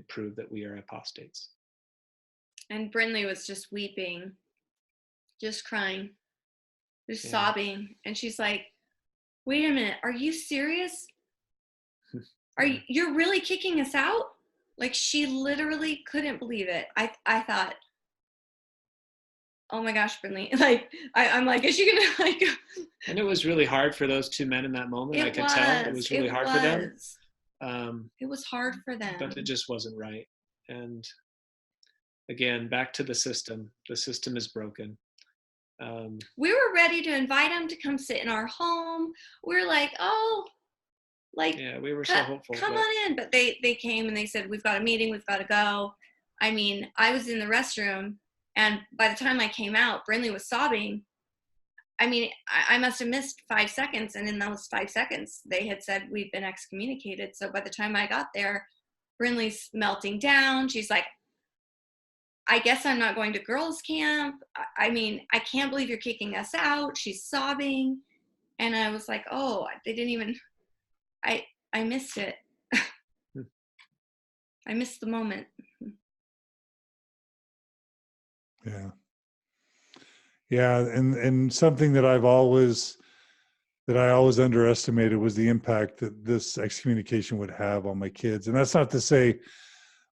prove that we are apostates. And Brinley was just weeping, just crying, just sobbing, and she's like, "Wait a minute, are you serious? You're really kicking us out?" Like, she literally couldn't believe it. I thought, oh my gosh, Brinley. Like, I'm like, is she gonna like? And it was really hard for those two men in that moment. I could tell it was really hard for them. It was hard for them. But it just wasn't right. And again, back to the system. The system is broken. We were ready to invite him to come sit in our home. We were like, oh, like, yeah, we were so hopeful. Come on in. But they came and they said, we've got a meeting, we've got to go. I mean, I was in the restroom, and by the time I came out, Brinley was sobbing. I mean, I must have missed 5 seconds, and in those 5 seconds, they had said we've been excommunicated. So by the time I got there, Brinley's melting down. She's like, I guess I'm not going to girls' camp. I mean, I can't believe you're kicking us out. She's sobbing. And I was like, oh, they didn't even, I missed it. I missed the moment. Yeah. Yeah. And something that that I always underestimated was the impact that this excommunication would have on my kids. And that's not to say,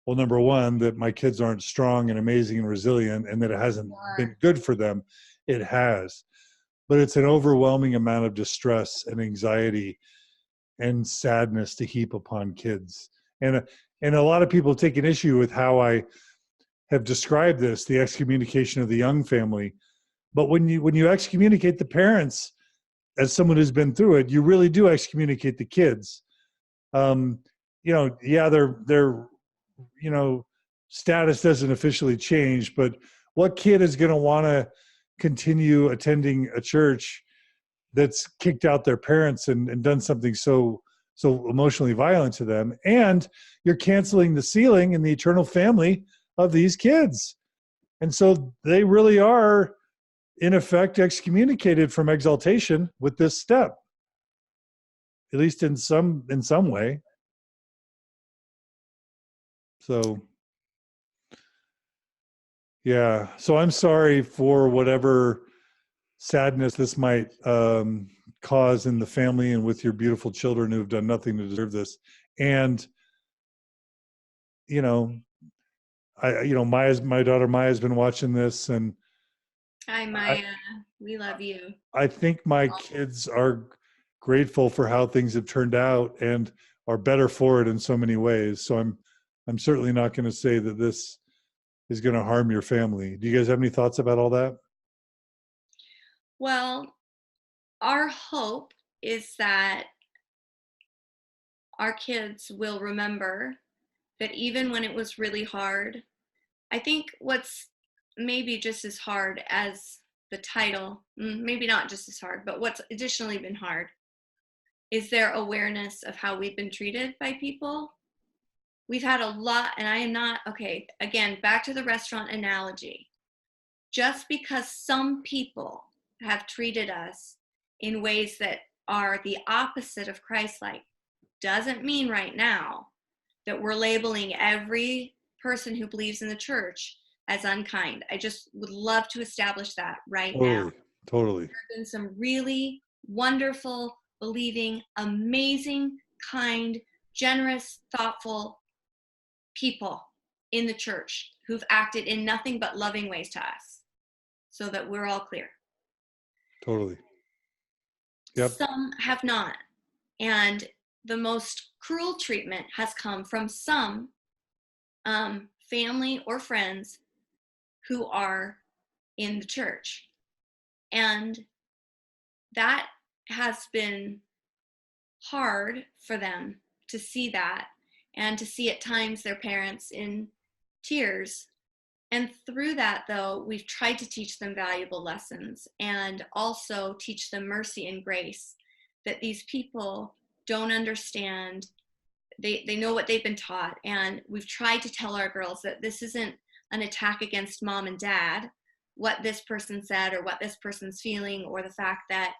well, number one, that my kids aren't strong and amazing and resilient and that it hasn't been good for them. It has. But it's an overwhelming amount of distress and anxiety and sadness to heap upon kids. And a lot of people take an issue with how I have described this, the excommunication of the Young family. But when you excommunicate the parents, as someone who's been through it, you really do excommunicate the kids. Their status doesn't officially change, but what kid is going to want to continue attending a church that's kicked out their parents and done something so emotionally violent to them? And you're canceling the sealing and the eternal family of these kids. And so they really are, in effect, excommunicated from exaltation with this step, at least in some way. So, yeah. So I'm sorry for whatever sadness this might cause in the family and with your beautiful children who've done nothing to deserve this. And, my daughter Maya's been watching this, and hi Maya, we love you. I think my kids are grateful for how things have turned out and are better for it in so many ways. So I'm certainly not going to say that this is going to harm your family. Do you guys have any thoughts about all that? Well, our hope is that our kids will remember that even when it was really hard, I think what's maybe just as hard as the title, maybe not just as hard, but what's additionally been hard is their awareness of how we've been treated by people. We've had a lot, and I am not, okay, again, back to the restaurant analogy. Just because some people have treated us in ways that are the opposite of Christ-like doesn't mean right now that we're labeling every person who believes in the church as unkind. I just would love to establish that right now. Totally. There have been some really wonderful, believing, amazing, kind, generous, thoughtful people in the church who've acted in nothing but loving ways to us, so that we're all clear. Totally. Yep. Some have not. And the most cruel treatment has come from some family or friends who are in the church. And that has been hard for them to see that, and to see at times their parents in tears. And through that, though, we've tried to teach them valuable lessons and also teach them mercy and grace, that these people don't understand. They know what they've been taught. And we've tried to tell our girls that this isn't an attack against mom and dad, what this person said or what this person's feeling, or the fact that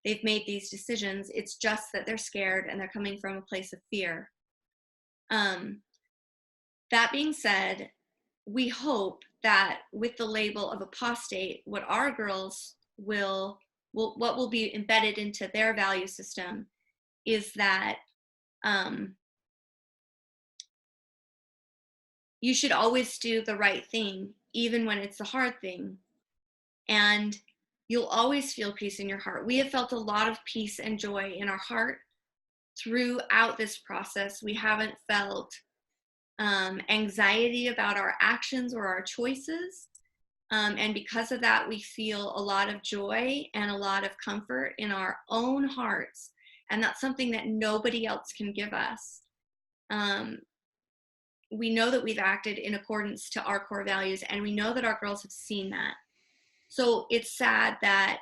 they've made these decisions. It's just that they're scared and they're coming from a place of fear. That being said, we hope that with the label of apostate, what our girls what will be embedded into their value system is that you should always do the right thing, even when it's a hard thing. And you'll always feel peace in your heart. We have felt a lot of peace and joy in our heart throughout this process. We haven't felt anxiety about our actions or our choices. And because of that, we feel a lot of joy and a lot of comfort in our own hearts. And that's something that nobody else can give us. We know that we've acted in accordance to our core values, and we know that our girls have seen that. So it's sad that,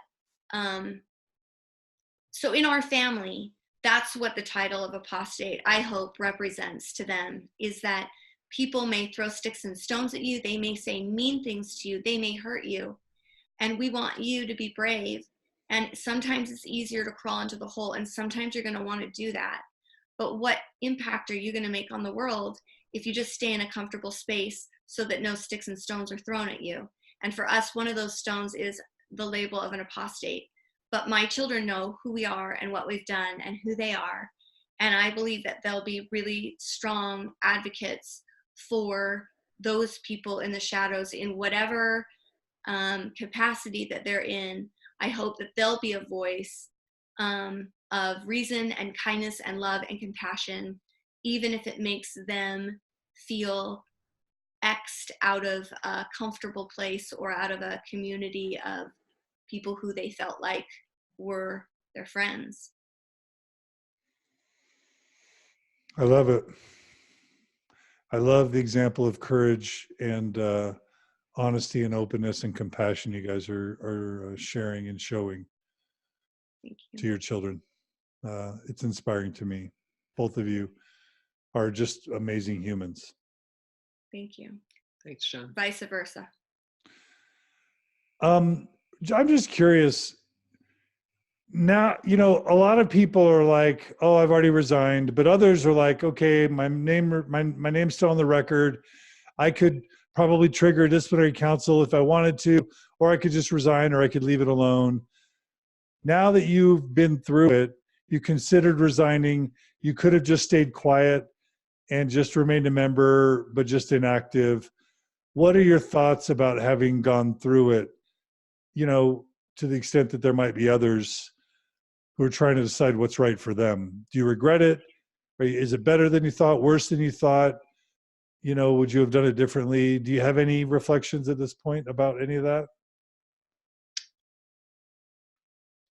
so in our family, that's what the title of apostate, I hope, represents to them, is that people may throw sticks and stones at you. They may say mean things to you. They may hurt you. And we want you to be brave. And sometimes it's easier to crawl into the hole, and sometimes you're going to want to do that. But what impact are you going to make on the world if you just stay in a comfortable space so that no sticks and stones are thrown at you? And for us, one of those stones is the label of an apostate. but my children know who we are and what we've done and who they are. And I believe that they'll be really strong advocates for those people in the shadows in whatever capacity that they're in. I hope that they'll be a voice of reason and kindness and love and compassion, even if it makes them feel X'd out of a comfortable place or out of a community of people who they felt like were their friends. I love it. I love the example of courage and honesty and openness and compassion you guys are sharing and showing to your children. It's inspiring to me. Both of you are just amazing humans. Thank you. Thanks, Sean. Vice versa. I'm just curious. Now, a lot of people are like, "Oh, I've already resigned," but others are like, "Okay, my name's still on the record. I could probably trigger a disciplinary council if I wanted to, or I could just resign, or I could leave it alone." Now that you've been through it, you considered resigning. You could have just stayed quiet and just remained a member, but just inactive. What are your thoughts about having gone through it? To the extent that there might be others who are trying to decide what's right for them. Do you regret it? Or is it better than you thought, worse than you thought? Would you have done it differently? Do you have any reflections at this point about any of that?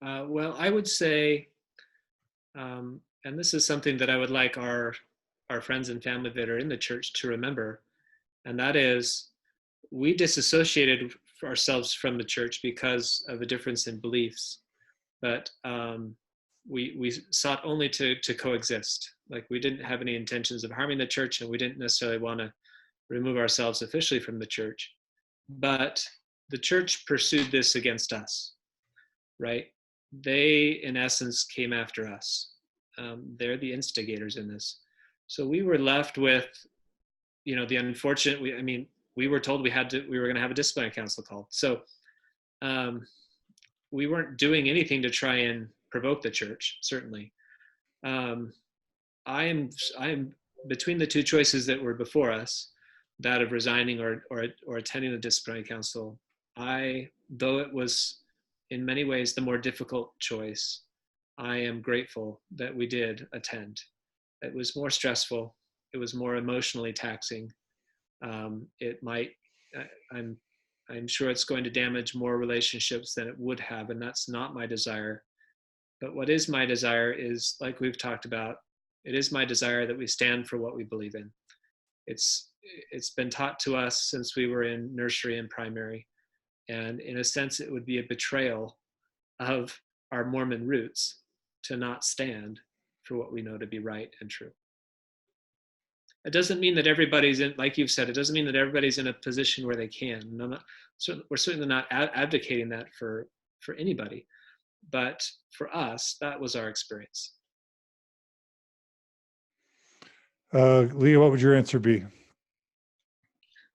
Well, I would say, and this is something that I would like our friends and family that are in the church to remember, and that is, we disassociated ourselves from the church because of a difference in beliefs, but we sought only to coexist. Like, we didn't have any intentions of harming the church, and we didn't necessarily want to remove ourselves officially from the church. But the church pursued this against us, right? They, in essence, came after us. They're the instigators in this. So we were left with, the unfortunate, we were told we were going to have a disciplinary council called. So we weren't doing anything to try and provoke the church, certainly. I am between the two choices that were before us, that of resigning or attending the disciplinary council. Though it was in many ways the more difficult choice, I am grateful that we did attend. It was more stressful. It was more emotionally taxing. I'm sure it's going to damage more relationships than it would have, and that's not my desire. But what is my desire is, like we've talked about, it is my desire that we stand for what we believe in. It's been taught to us since we were in nursery and primary, and in a sense, it would be a betrayal of our Mormon roots to not stand for what we know to be right and true. It doesn't mean that everybody's in, like you've said, it doesn't mean that everybody's in a position where they can. We're certainly not advocating that for anybody, but for us, that was our experience. Leah, what would your answer be?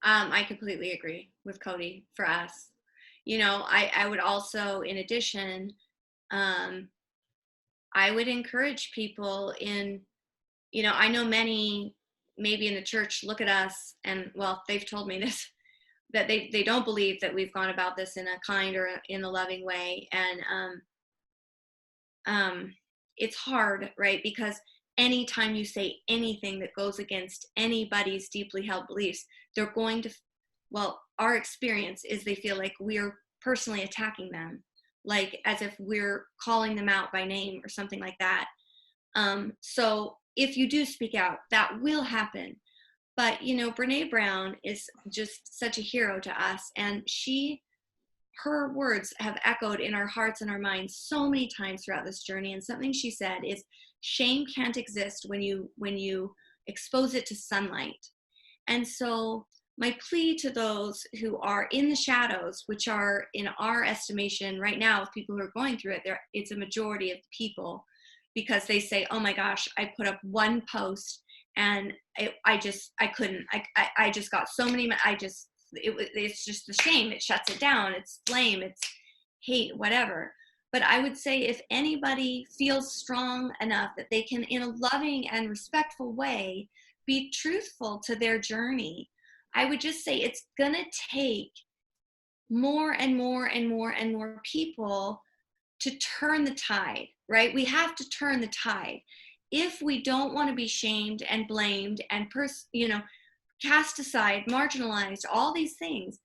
I completely agree with Cody. For us, I would also, in addition, I would encourage people in, I know many maybe in the church look at us and, well, they've told me this, that they don't believe that we've gone about this in a kind or in a loving way. And it's hard, right? Because anytime you say anything that goes against anybody's deeply held beliefs, they're going to, our experience is they feel like we're personally attacking them, like as if we're calling them out by name or something like that. So if you do speak out, that will happen. But, Brene Brown is just such a hero to us. And her words have echoed in our hearts and our minds so many times throughout this journey. And something she said is, shame can't exist when you expose it to sunlight. And so my plea to those who are in the shadows, which are in our estimation right now of people who are going through it, it's a majority of people, because they say, oh my gosh, I put up one post and I just got so many, it's just the shame. It shuts it down. It's blame. It's hate, whatever. But I would say if anybody feels strong enough that they can, in a loving and respectful way, be truthful to their journey, I would just say it's going to take more and more and more and more people to turn the tide, right? We have to turn the tide. If we don't want to be shamed and blamed and cast aside, marginalized, all these things,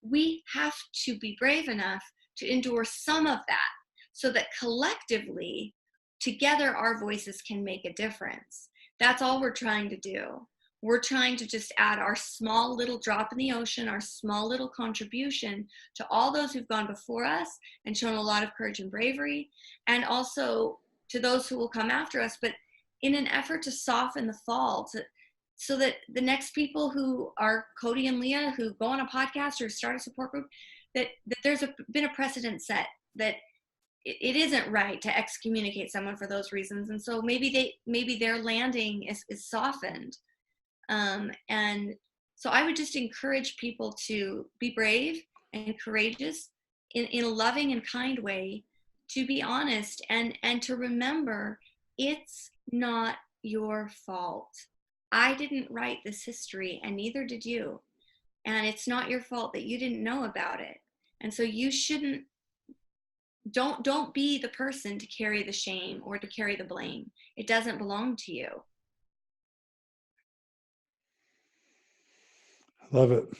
we have to be brave enough to endure some of that so that collectively, together, our voices can make a difference. That's all we're trying to do. We're trying to just add our small little drop in the ocean, our small little contribution to all those who've gone before us and shown a lot of courage and bravery, and also to those who will come after us, but in an effort to soften the fall, so that the next people who are Cody and Leah, who go on a podcast or start a support group, that there's been a precedent set that it isn't right to excommunicate someone for those reasons. And so maybe their landing is softened. And so I would just encourage people to be brave and courageous in a loving and kind way, to be honest, and to remember it's not your fault. I didn't write this history, and neither did you. And it's not your fault that you didn't know about it. And so you shouldn't, don't be the person to carry the shame or to carry the blame. It doesn't belong to you. Love it.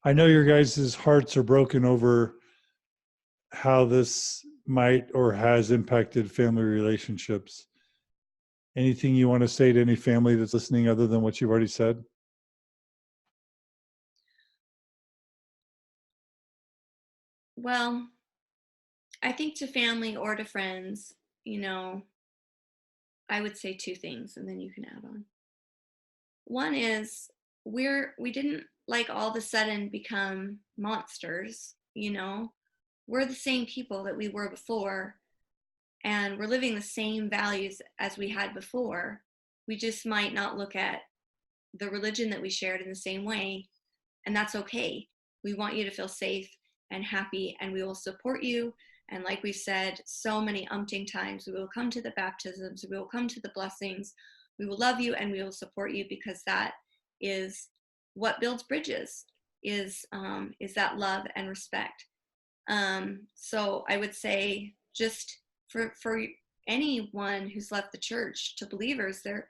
I know your guys' hearts are broken over how this might or has impacted family relationships. Anything you want to say to any family that's listening other than what you've already said? Well, I think to family or to friends, I would say two things, and then you can add on. One is we didn't like all of a sudden become monsters, We're the same people that we were before, and we're living the same values as we had before. We just might not look at the religion that we shared in the same way, and that's okay. We want you to feel safe and happy, and we will support you. And like we said so many umpting times, we will come to the baptisms, we will come to the blessings, we will love you, and we will support you, because that is what builds bridges, is that love and respect. So I would say, just for anyone who's left the church, to believers, they're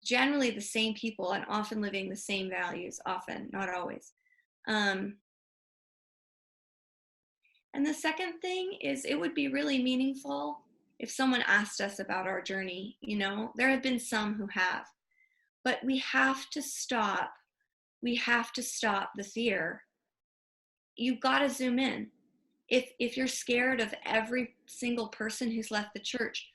generally the same people and often living the same values, often, not always. And the second thing is, it would be really meaningful if someone asked us about our journey. There have been some who have, but we have to stop the fear. You've got to zoom in. If you're scared of every single person who's left the church,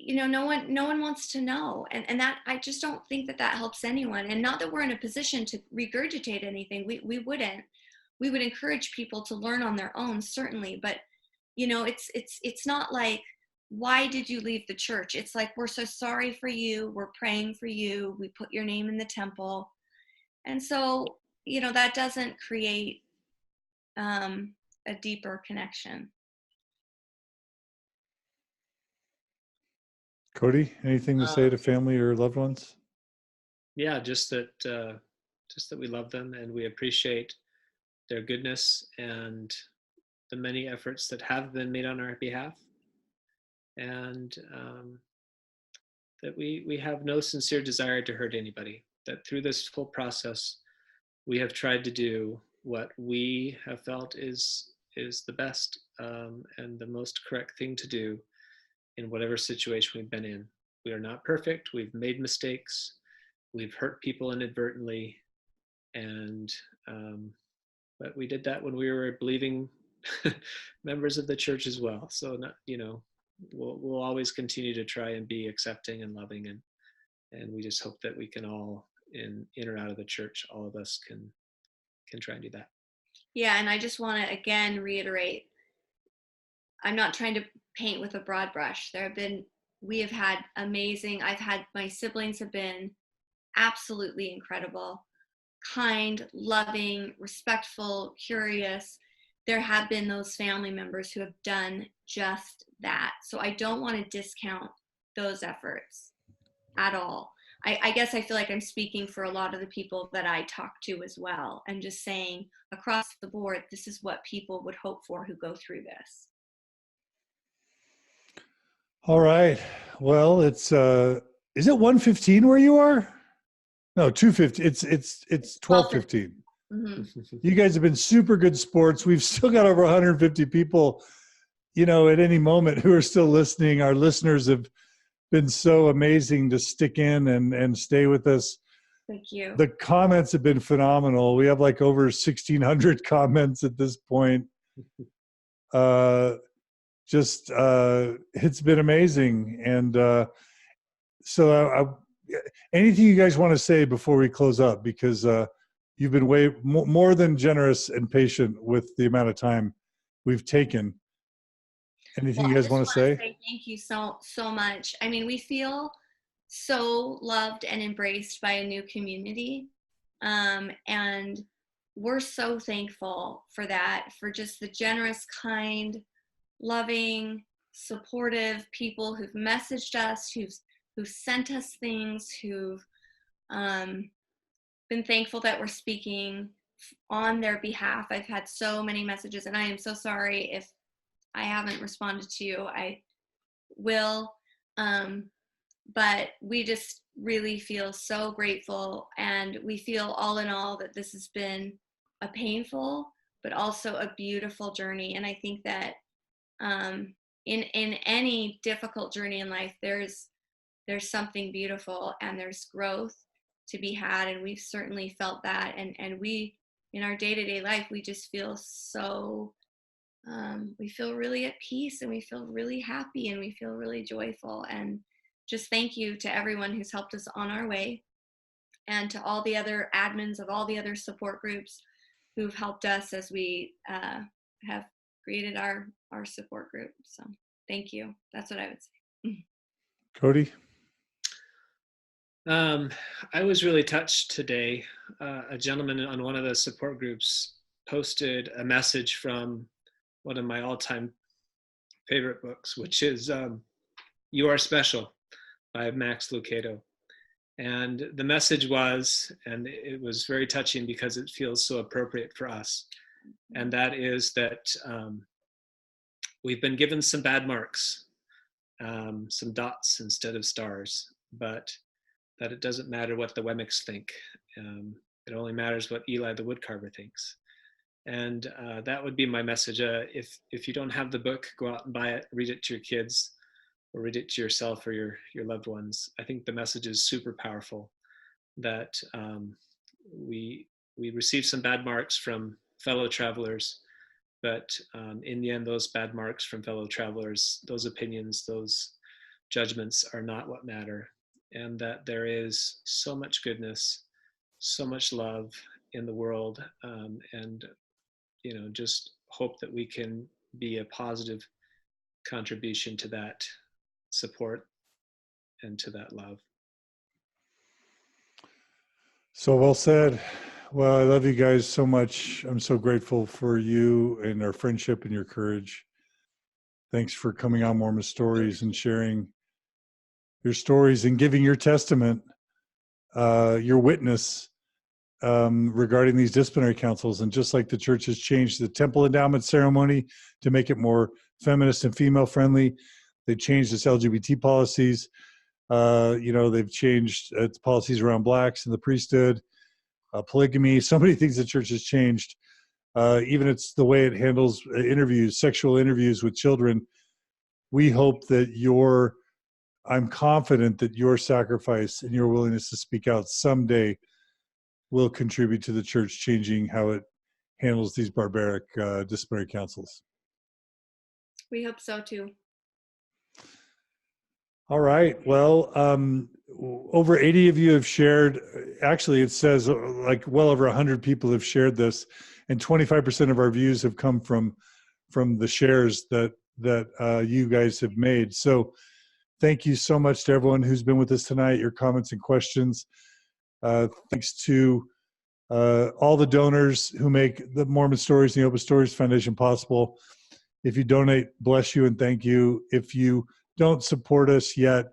no one wants to know. And that, I just don't think that helps anyone. And not that we're in a position to regurgitate anything. We wouldn't. We would encourage people to learn on their own, certainly. But, it's not like, why did you leave the church? It's like, we're so sorry for you. We're praying for you. We put your name in the temple. And so, that doesn't create a deeper connection. – Cody, anything to say to family or loved ones? Yeah, just that we love them and we appreciate their goodness and the many efforts that have been made on our behalf, and that we have no sincere desire to hurt anybody. That through this whole process, we have tried to do what we have felt is the best and the most correct thing to do in whatever situation we've been in. We are not perfect. We've made mistakes. We've hurt people inadvertently, and but we did that when we were believing members of the church as well. So we'll always continue to try and be accepting and loving, and we just hope that we can all, in or out of the church, all of us can try and do that. Yeah, and I just want to again reiterate, I'm not trying to paint with a broad brush. We have had amazing, my siblings have been absolutely incredible. kind, loving, respectful, curious, there have been those family members who have done just that. So I don't want to discount those efforts at all. I guess I feel like I'm speaking for a lot of the people that I talk to as well, and just saying across the board, this is what people would hope for who go through this. All right. Well, it's is it 1:15 where you are? No, 2:50. It's 12:15. Mm-hmm. You guys have been super good sports. We've still got over 150 people, at any moment who are still listening. Our listeners have been so amazing to stick in and stay with us. Thank you. The comments have been phenomenal. We have like over 1,600 comments at this point. It's been amazing. And so anything you guys want to say before we close up, because you've been way more than generous and patient with the amount of time we've taken. Anything you guys want to say? Thank you so much. I mean, we feel so loved and embraced by a new community. And we're so thankful for that, for just the generous, kind, loving, supportive people who've messaged us, who've sent us things, who've been thankful that we're speaking on their behalf. I've had so many messages, and I am so sorry if I haven't responded to you. I will. But we just really feel so grateful, and we feel all in all that this has been a painful but also a beautiful journey. And I think that in any difficult journey in life, there's something beautiful and there's growth to be had, and we've certainly felt that. And we, in our day-to-day life, we just feel so we feel really at peace, and we feel really happy, and we feel really joyful. And just thank you to everyone who's helped us on our way, and to all the other admins of all the other support groups who've helped us as we have created our support group. So thank you. That's what I would say. Cody? I was really touched today. A gentleman on one of the support groups posted a message from one of my all-time favorite books, which is You Are Special by Max Lucado. And the message was, and it was very touching because it feels so appropriate for us, and that is that we've been given some bad marks, some dots instead of stars, but that it doesn't matter what the Wemmicks think. It only matters what Eli the woodcarver thinks. And that would be my message. If you don't have the book, go out and buy it, read it to your kids, or read it to yourself or your loved ones. I think the message is super powerful, that we receive some bad marks from fellow travelers, but in the end, those bad marks from fellow travelers, those opinions, those judgments are not what matter. And that there is so much goodness, so much love in the world, and just hope that we can be a positive contribution to that support and to that love. So well said. Well, I love you guys so much. I'm so grateful for you and our friendship and your courage. Thanks for coming on Mormon Stories and sharing your stories and giving your testament, your witness regarding these disciplinary councils. And just like the church has changed the temple endowment ceremony to make it more feminist and female friendly, they changed its LGBT policies. They've changed its policies around blacks and the priesthood, polygamy, so many things the church has changed. Even it's the way it handles interviews, sexual interviews with children. We hope that I'm confident that your sacrifice and your willingness to speak out someday will contribute to the church changing how it handles these barbaric disciplinary councils. We hope so too. All right. Well, over 80 of you have shared. Actually, it says like well over 100 people have shared this, and 25% of our views have come from the shares that you guys have made. So thank you so much to everyone who's been with us tonight, your comments and questions. Thanks to all the donors who make the Mormon Stories and the Open Stories Foundation possible. If you donate, bless you and thank you. If you don't support us yet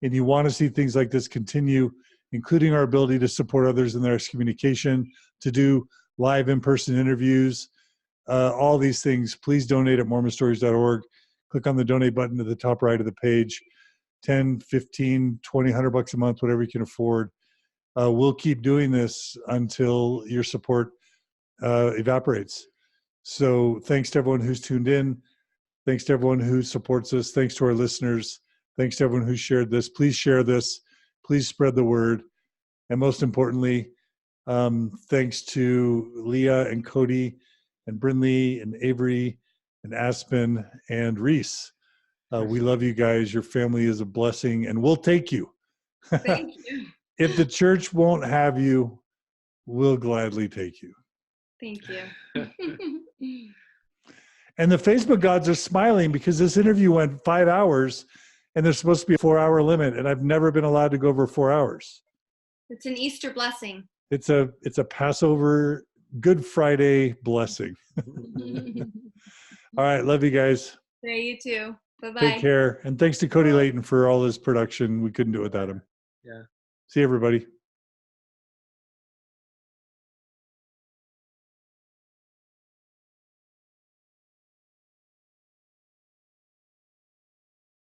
and you want to see things like this continue, including our ability to support others in their excommunication, to do live in-person interviews, all these things, please donate at mormonstories.org. Click on the donate button at the top right of the page. 10, 15, 20, $100 a month, whatever you can afford. We'll keep doing this until your support evaporates. So thanks to everyone who's tuned in. Thanks to everyone who supports us. Thanks to our listeners. Thanks to everyone who shared this. Please share this. Please spread the word. And most importantly, thanks to Leah and Cody and Brinley and Avery and Aspen and Reese. We love you guys. Your family is a blessing, and we'll take you. Thank you. If the church won't have you, we'll gladly take you. Thank you. And the Facebook gods are smiling because this interview went 5 hours, and there's supposed to be a 4-hour limit, and I've never been allowed to go over 4 hours. It's an Easter blessing. It's a Passover, Good Friday blessing. All right, love you guys. Yeah, you too. Bye-bye. Take care. And thanks to Cody Layton for all his production. We couldn't do it without him. Yeah. See you, everybody.